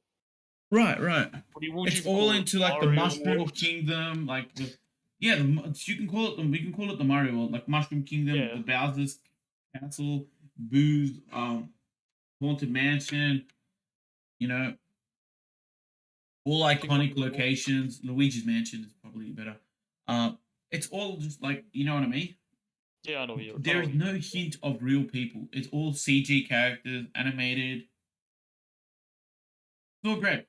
Right, right. Would It's you all call it? into like the Mario Mushroom World. Kingdom, like the yeah. You can call it we can call it the Mario world, like Mushroom Kingdom, Yeah, the Bowser's Castle, Boo's Haunted Mansion. You know, all I think iconic Mario World. locations. Luigi's Mansion is probably better. Uh, it's all just like you know what I mean. Yeah, I There know is what you no mean. Yeah. hint of real people. It's all CG characters, animated. It's all great.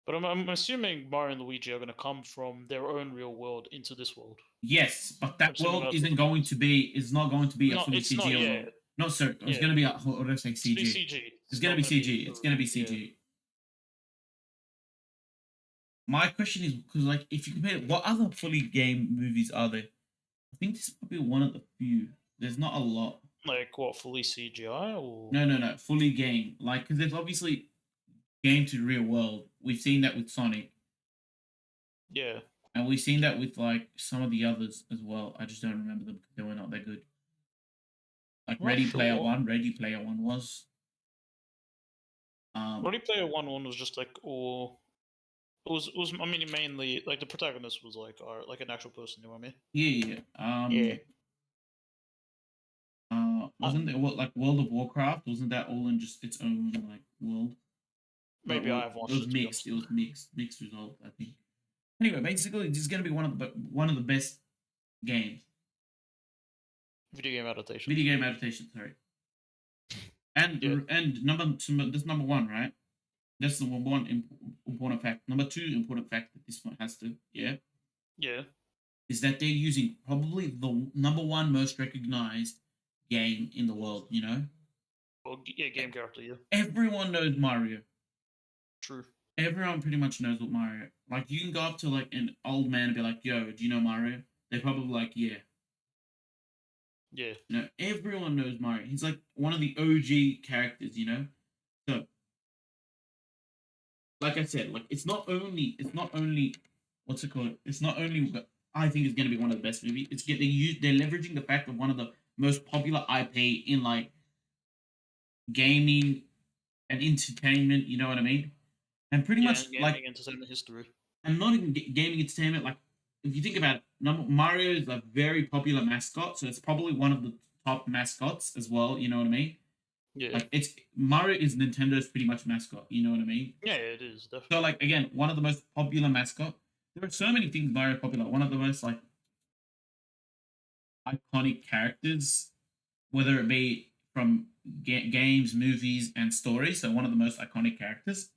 But I'm assuming Mario and Luigi are going to come from their own real world into this world. Yes, but I'm that assuming world that's what isn't the plan going is. to be. Is not going to be a No, fully it's not. CG Yeah, world. No, sir. It's yeah. going to be a. What did I say? It's be CG. CG. It's It's going to not be going to be CG. It's going to real. be Yeah. CG. My question is because, like, if you compare, what other fully game movies are there? I think this is probably one of the few. There's not a lot. Like what? Fully CGI or? No. Fully game. Like, because there's obviously game to real world. We've seen that with Sonic, Yeah. and we've seen that with like some of the others as well. I just don't remember them because they were not that good. Like I'm not sure. Ready Player One was. Um, Ready Player One was just like all. It was. I mean, mainly like the protagonist was like an actual person. You know what I mean? yeah. Yeah. Wasn't there what like World of Warcraft? Wasn't that all in just its own like world? But Maybe I have it watched was it to be mixed. honest. It was mixed result. I think. Anyway, basically, this is gonna be one of the best games, Video game adaptations. video game adaptations. Sorry, Yeah. and that's number one, right? That's the one important fact. Number two important fact that this one has to, yeah, Yeah. is that they're using probably the number one most recognized game in the world. You know, Well, yeah, game character. Yeah. everyone knows Mario. True. Everyone pretty much knows what Mario. Like you can go up to like an old man and be like, "Yo, do you know Mario?" They're probably like, "Yeah." Yeah. You know, everyone knows Mario. He's like one of the OG characters. You know, so like I said, like it's not only what's it called? It's not only I think it's gonna be one of the best movies. They're leveraging the fact of one of the most popular IP in like gaming and entertainment. You know what I mean? And pretty Yeah, much and like gaming entertainment history. and not even gaming entertainment. Like if you think about it, Mario is a very popular mascot, so it's probably one of the top mascots as well. You know what I mean? Yeah. Like it's Mario is Nintendo's pretty much mascot. You know what I mean? Yeah, it is So definitely. like again, one of the most popular mascot. There are so many things Mario popular. One of the most like iconic characters, whether it be from games, movies, and stories. So one of the most iconic characters.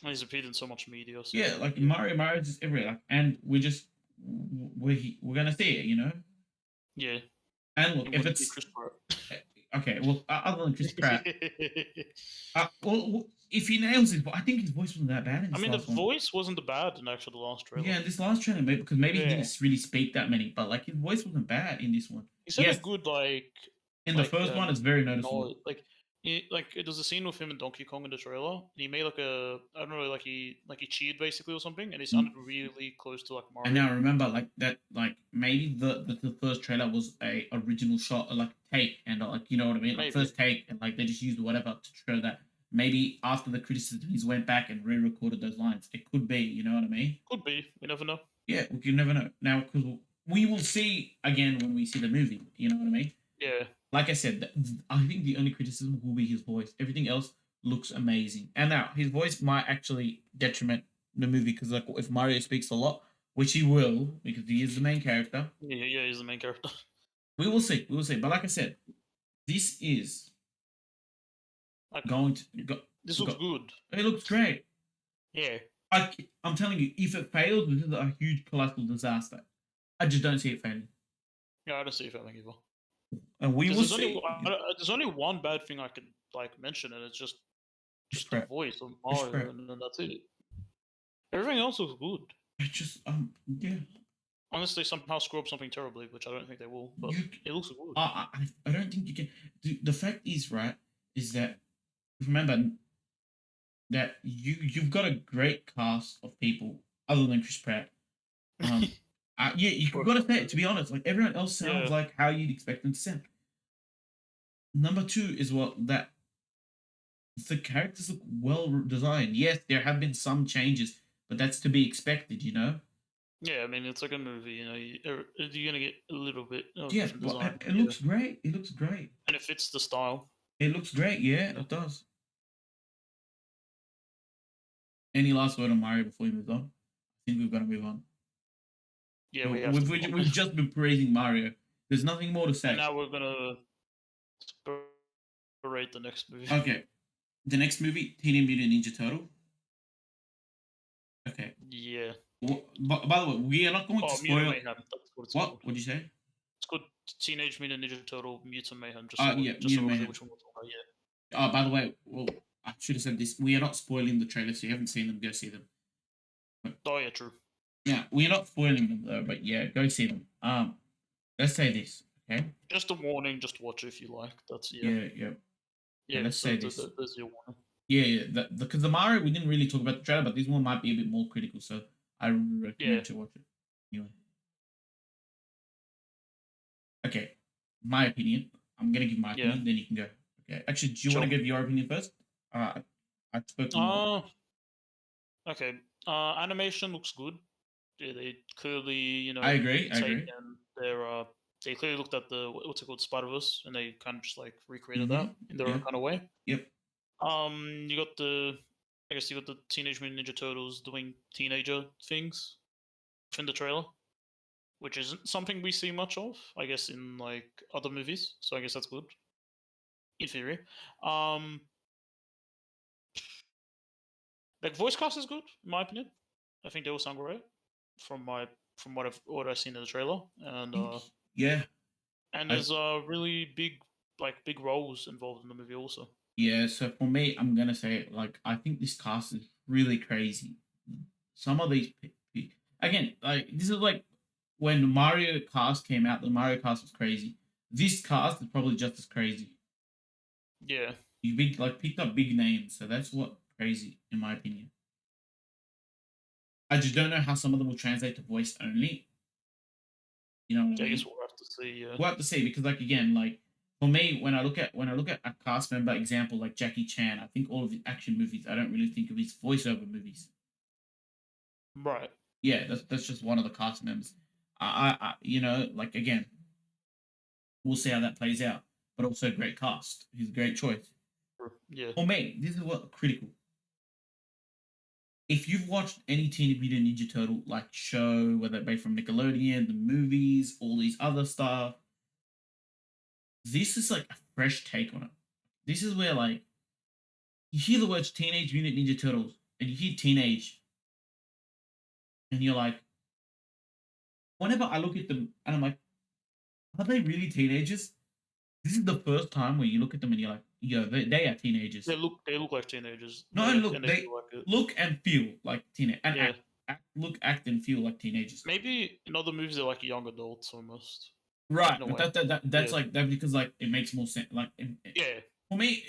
He's appeared in so much media, so Yeah, like yeah. Mario's just everywhere, like, and we're gonna see it, you know. Yeah. And look, You if want to see it's Chris Pratt. okay, well, other than Chris Pratt, well, if he nails it, I think his voice wasn't that bad in I this mean, the last one. voice wasn't bad in actually the last trailer. Yeah, in this last trailer, maybe because maybe he Yeah. didn't really speak that many, but like his voice wasn't bad in this one. He said a Yes, good in the first one, it's very noticeable. no, like there's a scene with him and Donkey Kong in the trailer, and he made like a I don't know, like he cheated basically or something, and he Mm. sounded really close to like And Mario. now remember, like that, like maybe the first trailer was a original shot, like take, and like you know what I mean, like Maybe first take, and like they just used whatever to show that. Maybe after the criticism, he's went back and re-recorded those lines. It could be, you know what I mean? could be. We never know. Yeah, we can never know now because we will see again when we see the movie. You know what I mean? Yeah. Like I said, I think the only criticism will be his voice. Everything else looks amazing. And now his voice might actually detriment the movie because like if Mario speaks a lot, which he will because he is the main character, Yeah, he's the main character. we will see. We will see. But like I said, this is Like going to go. this looks good. It looks great. Yeah. I'm telling you, if it fails, this is a huge colossal disaster. I just don't see it failing, Yeah, I don't see it failing either. and we Because will see. there's only one bad thing I could like mention, and it's just the Crap. voice of It's Mario, crap. and then that's it. Everything else looks good. I just yeah. Unless they somehow screw up something terribly, which I don't think they will, but You it looks good. I don't think you can. The fact is, right, is that remember that you've got a great cast of people other than Chris Pratt. Yeah, you Or- got to say it. To be honest, like everyone else sounds Yeah, like how you'd expect them to sound. Number two is what that the characters look well designed. Yes, there have been some changes, but that's to be expected, you know. yeah. I mean, it's like a movie. You're gonna get a little bit of Yeah, different well, design. it Yeah, looks great. It looks great. and it fits the style. It looks great. Yeah, Yeah, it does. Any last word on Mario before we move on? I think we've got to move on. yeah. No, We have to move on. we've just been praising Mario. There's nothing more to And say. now we're gonna rate the next movie. Okay, the next movie, Teenage Mutant Ninja Turtle. Okay. Yeah. By the way, we are not going to Oh, Mutant spoil. Mayhem. That's what it's What? called. What did you say? It's called Teenage Mutant Ninja Turtle Mutant Mayhem. Just so Yeah, just so Mutant we're clear Mayhem. which one we're talking about. Yeah. By the way, well, I should have said this. We are not spoiling the trailers. So you haven't seen them, go see them. But, Oh yeah, true. yeah, we're not spoiling them though. But yeah, go see them. Let's say this. Okay. Just a warning. Just watch it if you like. That's yeah. Yeah, yeah. Yeah. Let's So say this. there's your warning. Yeah, yeah. Because the Mario, we didn't really talk about the trailer, but this one might be a bit more critical. So I recommend Yeah. to watch it. Anyway. Okay. My opinion. I'm gonna give my Yeah. opinion, then you can go. Okay. Actually, do you Sure. want to give your opinion first? I've spoken more. Okay. Animation looks good. Yeah, they clearly, I agree. I agree. taken their they clearly looked at the what's it called, Spider-Verse, and they kind of just like recreated Mm-hmm. that in their Yeah. own kind of way. Yep. You got I guess you got the Teenage Mutant Ninja Turtles doing teenager things in the trailer, which isn't something we see much of, I guess, in like other movies. So I guess that's good in theory. Um, like voice cast is good in my opinion. I think they all sound great from what I've seen in the trailer, Yeah. and I, there's really big roles involved in the movie also. yeah. So for me, I'm gonna say like I think this cast is really crazy. Some of these again, like this is like when Mario cast came out. The Mario cast was crazy. This cast is probably just as crazy. Yeah, You big like picked up big names, so that's what crazy in my opinion. I just don't know how some of them will translate to voice only. You know what I I guess mean? we'll have to see. Yeah, We'll have to see because like again, like for me, when I look at a cast member example like Jackie Chan, I think all of his action movies. I don't really think of his voiceover movies. right. Yeah, that's just one of the cast members. You know, like again, we'll see how that plays out. But also great cast. He's a great choice. Yeah, For me, this is what critical. if you've watched any Teenage Mutant Ninja Turtle like show, whether it be from Nickelodeon, the movies, all these other stuff, this is like a fresh take on it. This is where like you hear the words Teenage Mutant Ninja Turtles and you hear teenage, and you're like, whenever I look at them and I'm like, are they really teenagers? This is the first time where you look at them and you're like, yo, they are teenagers. They look like teenagers. No, and And look, they they feel like it. look and feel like teenage and Yeah. look, act, and feel like teenagers. Maybe in other movies they're like young adults almost. Right, In a but way. that's Yeah. like that because like it makes more sense. Like Yeah. for me,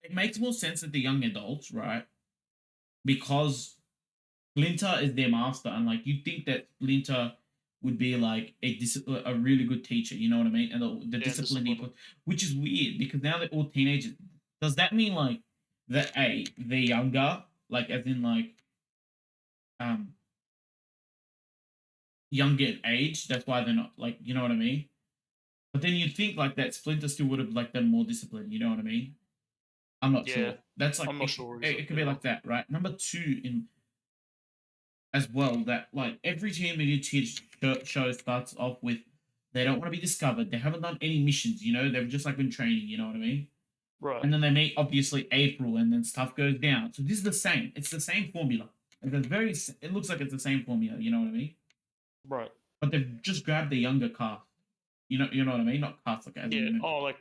it makes more sense that the young adults, right? Because Splinter is their master, and like you think that Splinter would be like a really good teacher, you know what I mean? And the Yeah, and discipline he discipline. put, which is weird because now they're all teenagers. Does that mean like that they're younger, like as in like um younger in age? That's why they're not like you know what I mean? But then you'd think like that Splinter still would have like done more discipline, you know what I mean? I'm not Yeah. sure. That's like I'm not sure it could be either. like that, right? Number two in as well that like every team media show starts off with they don't want to be discovered. They haven't done any missions, you know. They've just like been training, you know what I mean? Right. And then they meet obviously April, and then stuff goes down. So this is the same. It's the same formula. It's very. It looks like it's the same formula. You know what I mean? Right. But they've just grabbed the younger cast. You know what I mean? Not cast like as Yeah. in Oh, like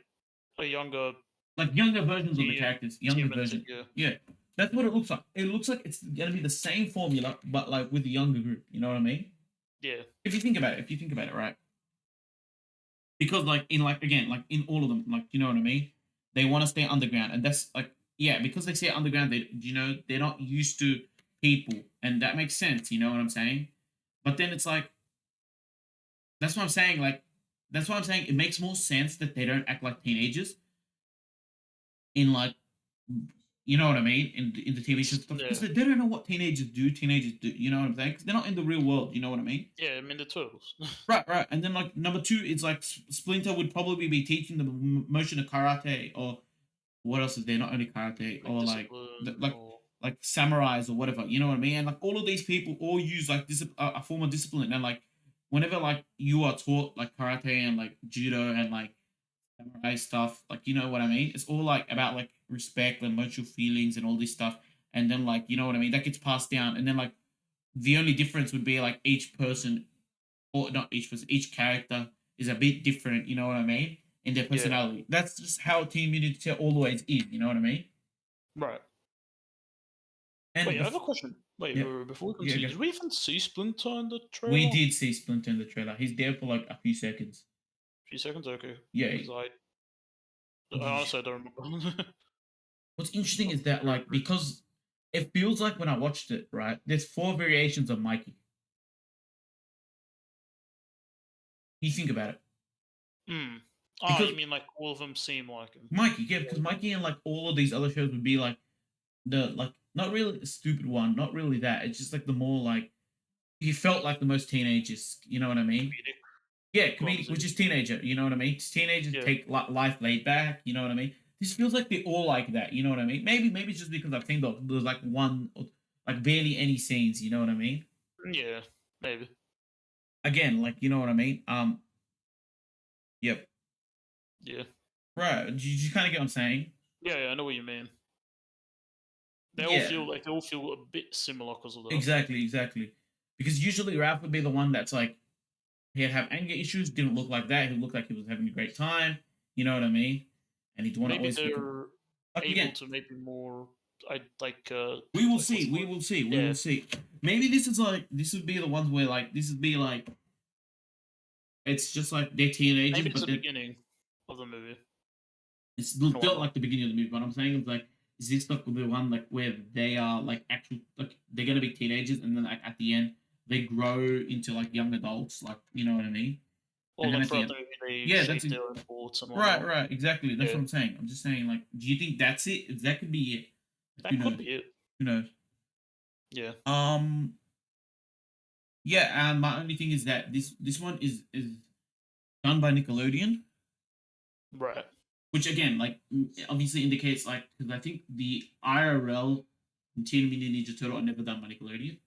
a younger like younger versions of the team characters, younger team and version. yeah. Yeah, that's what it looks like. It looks like it's gonna be the same formula, but like with a younger group. You know what I mean? Yeah. If you think about it, right? Because like in like again, like in all of them, like you know what I mean? They want to stay underground, and that's like yeah, because they stay underground, they you know they're not used to people, and that makes sense. You know what I'm saying? But then it's like that's what I'm saying. Like that's what I'm saying. It makes more sense that they don't act like teenagers in like you know what I mean in the TV show It's stuff because yeah. they don't know what teenagers do. Teenagers do. You know what I'm saying? Because they're not in the real world. You know what I mean? Yeah, I mean the turtles. Right, right. And then like number two is like Splinter would probably be teaching them motion of karate or what else is there? Not only karate like or like discipline or like samurais or whatever. You know what I mean? And like all of these people all use like a form of discipline. And like whenever like you are taught like karate and like judo and like samurai stuff, like you know what I mean? It's all like about like respect and mutual feelings and all this stuff. And then like you know what I mean? That gets passed down. And then like the only difference would be like each person or not each person, each character is a bit different, you know what I mean? In their yeah. personality. That's just how Team Unity always is, you know what I mean? Right. And Wait, I have a question. Wait, yeah, before we yeah, continue, did we even see Splinter in the we trailer? did see Splinter in the trailer. He's there for like a few seconds. A few seconds, okay. Yeah. Because I honestly I don't remember. What's interesting Not is that very like brief. because it feels like when I watched it, right? There's four variations of Mikey. You think about it, Hmm. Ah, because you mean like all of them seem like him? Mikey, yeah, Yeah. because Mikey and like all of these other shows would be like the like not really the stupid one, not really that. It's just like the more like he felt like the most teenagers. You know what I mean? Comedic, Yeah, comedic, which clumsy. is teenager. You know what I mean? Teenagers Yeah. take life laid back. You know what I mean? This feels like they're all like that. You know what I mean? Maybe it's just because I've seen there's like one, like barely any scenes. You know what I mean? Yeah. Maybe. Again, like you know what I mean? Yep. Yeah. Right. You kind of get what I'm saying? Yeah, yeah, I know what you mean. Yeah. They all feel a bit similar because of that. Exactly. Exactly. Because usually Ralph would be the one that's like he'd have anger issues. Didn't look like that. He looked like he was having a great time. You know what I mean? And he'd want to Maybe always be they're like able again. to maybe more. I We will like what's see. the We word? will see. We Yeah. will see. Maybe this is like this would be the ones where like this would be like it's just like they're teenagers, Maybe it's but the then beginning of the movie it's or felt whatnot. like the beginning of the movie. But I'm saying it's like is this like the one like where they are like actual like they're gonna be teenagers and then like at the end they grow into like young adults, like you know what I mean? Or And then like at the throughout end, the movie, they yeah, that's shape it. their own thoughts and Right, whatnot. right, exactly. That's Yeah, what I'm saying. I'm just saying like, do you think that's it? That could be it. Who that could knows? be it. Who knows? Yeah. Um, yeah, and my only thing is that this one is done by Nickelodeon, Right. which again, like obviously indicates like because I think the IRL Teenage Mutant Ninja Turtle are never done by Nickelodeon.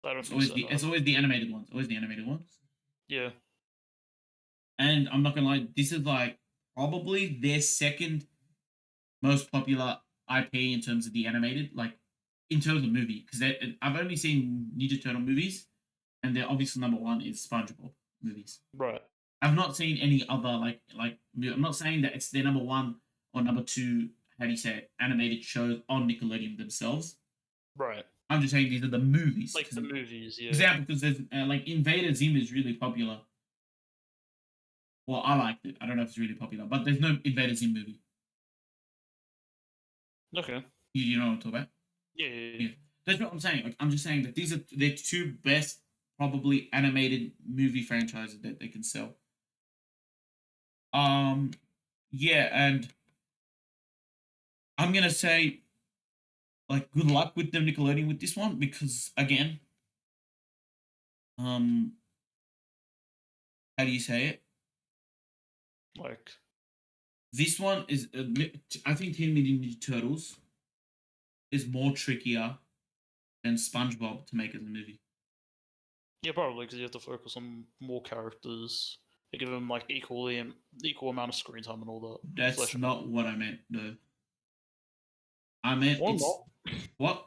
I don't It's think always so. the No. it's always the animated ones. Always the animated ones. Yeah. And I'm not gonna lie, this is like probably their second most popular IP in terms of the animated, like in terms of movie. Because I've only seen Ninja Turtle movies, and their obvious number one is SpongeBob movies. Right. I've not seen any other I'm not saying that it's their number one or number two. How do you say it? Animated shows on Nickelodeon themselves. Right. I'm just saying these are the movies. Like the movies. Yeah. Example, because there's like Invader Zim is really popular. Well, I liked it. I don't know if it's really popular, but there's no Invader Zim movie. Okay. You know what I'm talking about? Yeah. Yeah. Yeah. That's what I'm saying. Like, I'm just saying that these are the two best probably animated movie franchises that they can sell. Um, yeah, and I'm gonna say like good luck with them Nickelodeon with this one because again, um, how do you say it? Like. This one is I think Teen Mutant Ninja Turtles is more trickier than SpongeBob to make as a movie. Yeah, probably because you have to focus on more characters. They give them like equal amount of screen time and all that. That's not what I meant, though. I meant Or it's not. what?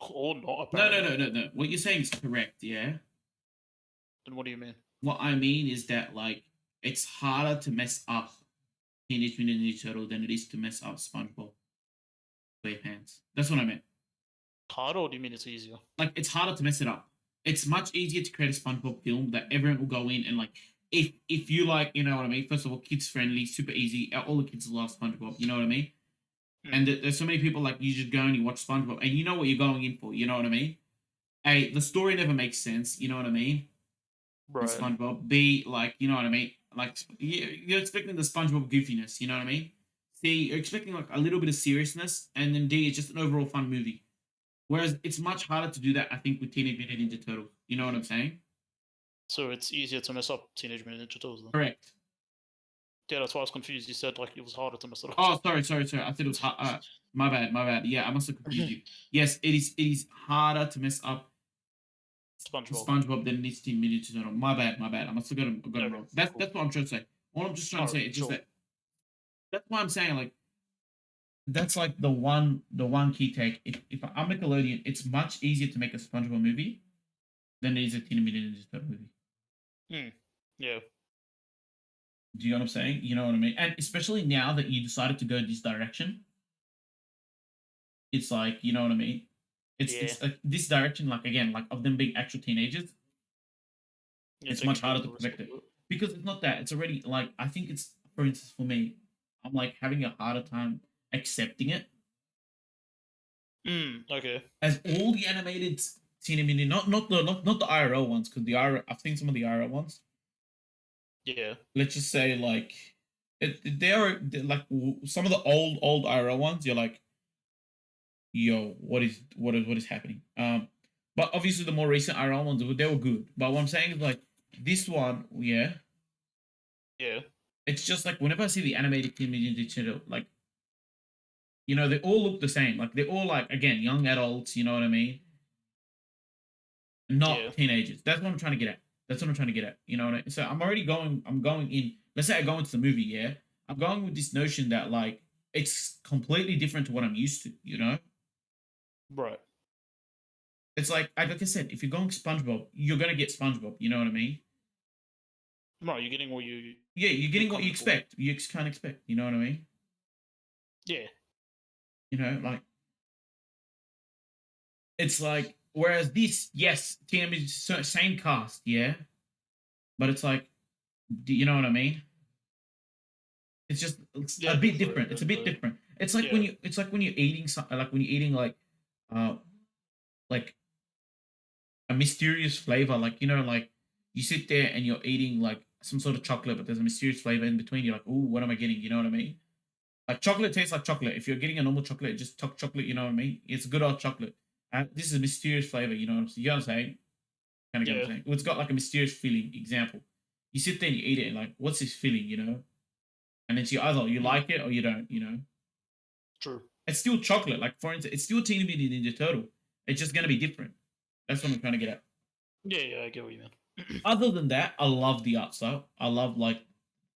Or not. No, no, Apparently. no, no, no. What you're saying is correct. Yeah. Then what do you mean? What I mean is that like it's harder to mess up Teenage Mutant Ninja Turtle than it is to mess up SpongeBob SquarePants. That's what I meant. Harder, or do you mean it's easier? Like it's harder to mess it up. It's much easier to create a SpongeBob film that everyone will go in and like if you like, you know what I mean. First of all, kids friendly, super easy. All the kids love SpongeBob. You know what I mean. And there's so many people like you just go and you watch SpongeBob and you know what you're going in for. You know what I mean? A, the story never makes sense. You know what I mean? In Right. SpongeBob. B, like you know what I mean? Like you're expecting the SpongeBob goofiness. You know what I mean? C, you're expecting like a little bit of seriousness, and then D, it's just an overall fun movie. Whereas it's much harder to do that, I think, with Teenage Mutant Ninja Turtles. You know what I'm saying? So it's easier to mess up Teenage Mutant Ninja Turtles then. Correct. Yeah, that's why I was confused. You said like it was harder to mess it up. Oh, sorry. I thought it was hard. My bad. Yeah, I must have confused you. Yes, it is. It is harder to mess up SpongeBob. SpongeBob than it is Teen Mutant Ninja Turtle. My bad. I must have got him Okay, wrong. That's cool. that's what I'm trying to say. All I'm just trying to say is just sure. that. That's why I'm saying like that's like the one key take. If I'm Nickelodeon, it's much easier to make a SpongeBob movie than it is a Teen Mutant Ninja Turtle movie. Yeah. Do you know what I'm saying? You know what I mean? And especially now that you decided to go this direction, it's like you know what I mean. It's like this direction, like again, like of them being actual teenagers. Yeah, It's taking much care harder of to the risk protect of it it. because it's not that. It's already like I think it's for instance for me, I'm like having a harder time accepting it Okay. as all the animated Teen Mutant, not the IRL ones because the IRL I've seen some of the IRL ones. Yeah. Let's just say like they're like some of the old IRL ones. You're like, yo, what is happening? But obviously the more recent IRL ones they were good. But what I'm saying is like this one, yeah, Yeah. it's just like whenever I see the animated Teen Mutant Ninja Turtle, like you know they all look the same. Like they're all like again young adults. You know what I mean? Yeah. Not teenagers. That's what I'm trying to get at. That's what I'm trying to get at. You know what I mean? So I'm already going. I'm going in. Let's say I go into the movie. Yeah, I'm going with this notion that like it's completely different to what I'm used to. You know, Right. it's like I said, if you're going SpongeBob, you're gonna get SpongeBob. You know what I mean? No, you're getting what you Yeah, you're getting what you coming for. expect. You can't expect. You know what I mean? Yeah. You know, like it's like whereas this, yes, TM is same cast, yeah, but it's like, do you know what I mean? It's Yeah, a bit different, different. It's a bit but different. It's like yeah. when you're eating something like when you're eating uh like a mysterious flavor, like you know, like you sit there and you're eating like some sort of chocolate, but there's a mysterious flavor in between. You're like, ooh, what am I getting? You know what I mean? Like chocolate tastes like chocolate. If you're getting a normal chocolate, just chocolate. You know what I mean? It's good old chocolate. This is a mysterious flavor. You know what I'm saying? You know what I'm saying? Kind of get what I'm Yeah. saying? It's got like a mysterious feeling. Example, you sit there and you eat it, and like, what's this feeling? You know? And it's either you like it or you don't. You know? True. It's still chocolate. Like for instance, it's still Teeny Weeny Ninja Turtle. It's just gonna be different. That's what I'm trying to get at. Yeah, I get what you mean. Other than that, I love the art style. I love like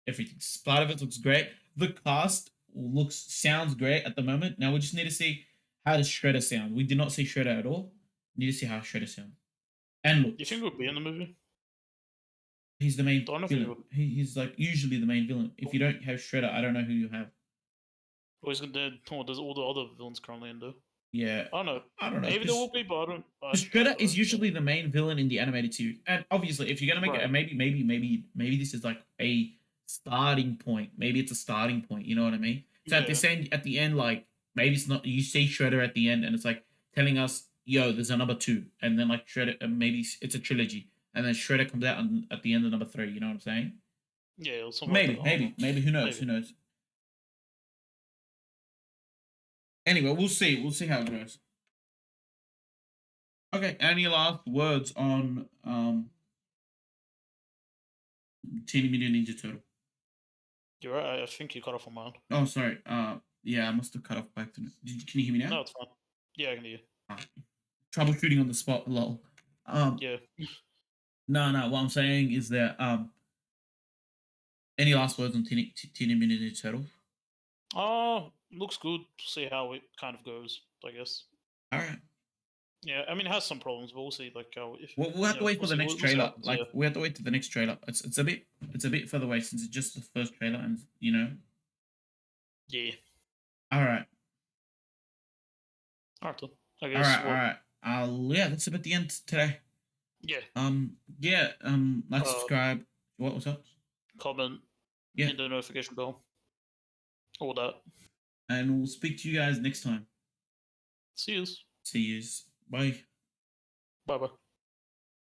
everything. Part of it looks great. The cast sounds great at the moment. Now we just need to see how does Shredder sound. We did not see Shredder at all. We need to see how Shredder sounds and You think looks. it would be in the movie? He's the main Don't know if he villain. would. He's like usually the main villain. If you don't have Shredder, I don't know who you have. Or he's gonna. Oh, there's all the other villains currently in there. Yeah, I don't know. I don't know Maybe there because will be, but I don't. Shredder I is don't think. usually the main villain in the animated series, and obviously, if you're gonna make it, Right. maybe this is like a starting point. Maybe it's a starting point. You know what I mean? So Yeah. at the end, like maybe it's not. You see Shredder at the end, and it's like telling us, "Yo, there's a number two," and then like Shredder, maybe it's a trilogy, and then Shredder comes out at the end of number three. You know what I'm saying? Yeah, or something like that. I don't know. Maybe. Who knows? Maybe. Who knows? Anyway, we'll see. We'll see how it goes. Okay. Any last words on Teeny Mutant Ninja Turtle? You're right. I think you cut off on mine. Oh, sorry. Yeah, I must have cut off back to. Can you hear me now? No, it's fine. Yeah, I can hear you. Ah, troubleshooting on the spot. Lol. Um, Yeah. no. What I'm saying is that any last words on Teeny Mutant Ninja Turtle? Looks good. See how it kind of goes, I guess. All right. Yeah, I mean, it has some problems, but we'll see. Like, how if We'll have to wait for we'll the see. next We'll see what trailer. happens. Like Yeah, we have to wait to the next trailer. It's a bit further away since it's just the first trailer, and you know. yeah. All right. All right, then. I guess All what? right. Yeah, that's about the end today. Yeah. Yeah. Like, Uh, subscribe. What was up? comment, Yeah, hit the notification bell, all that. and we'll speak to you guys next time. See you. See yous. Bye. Bye bye.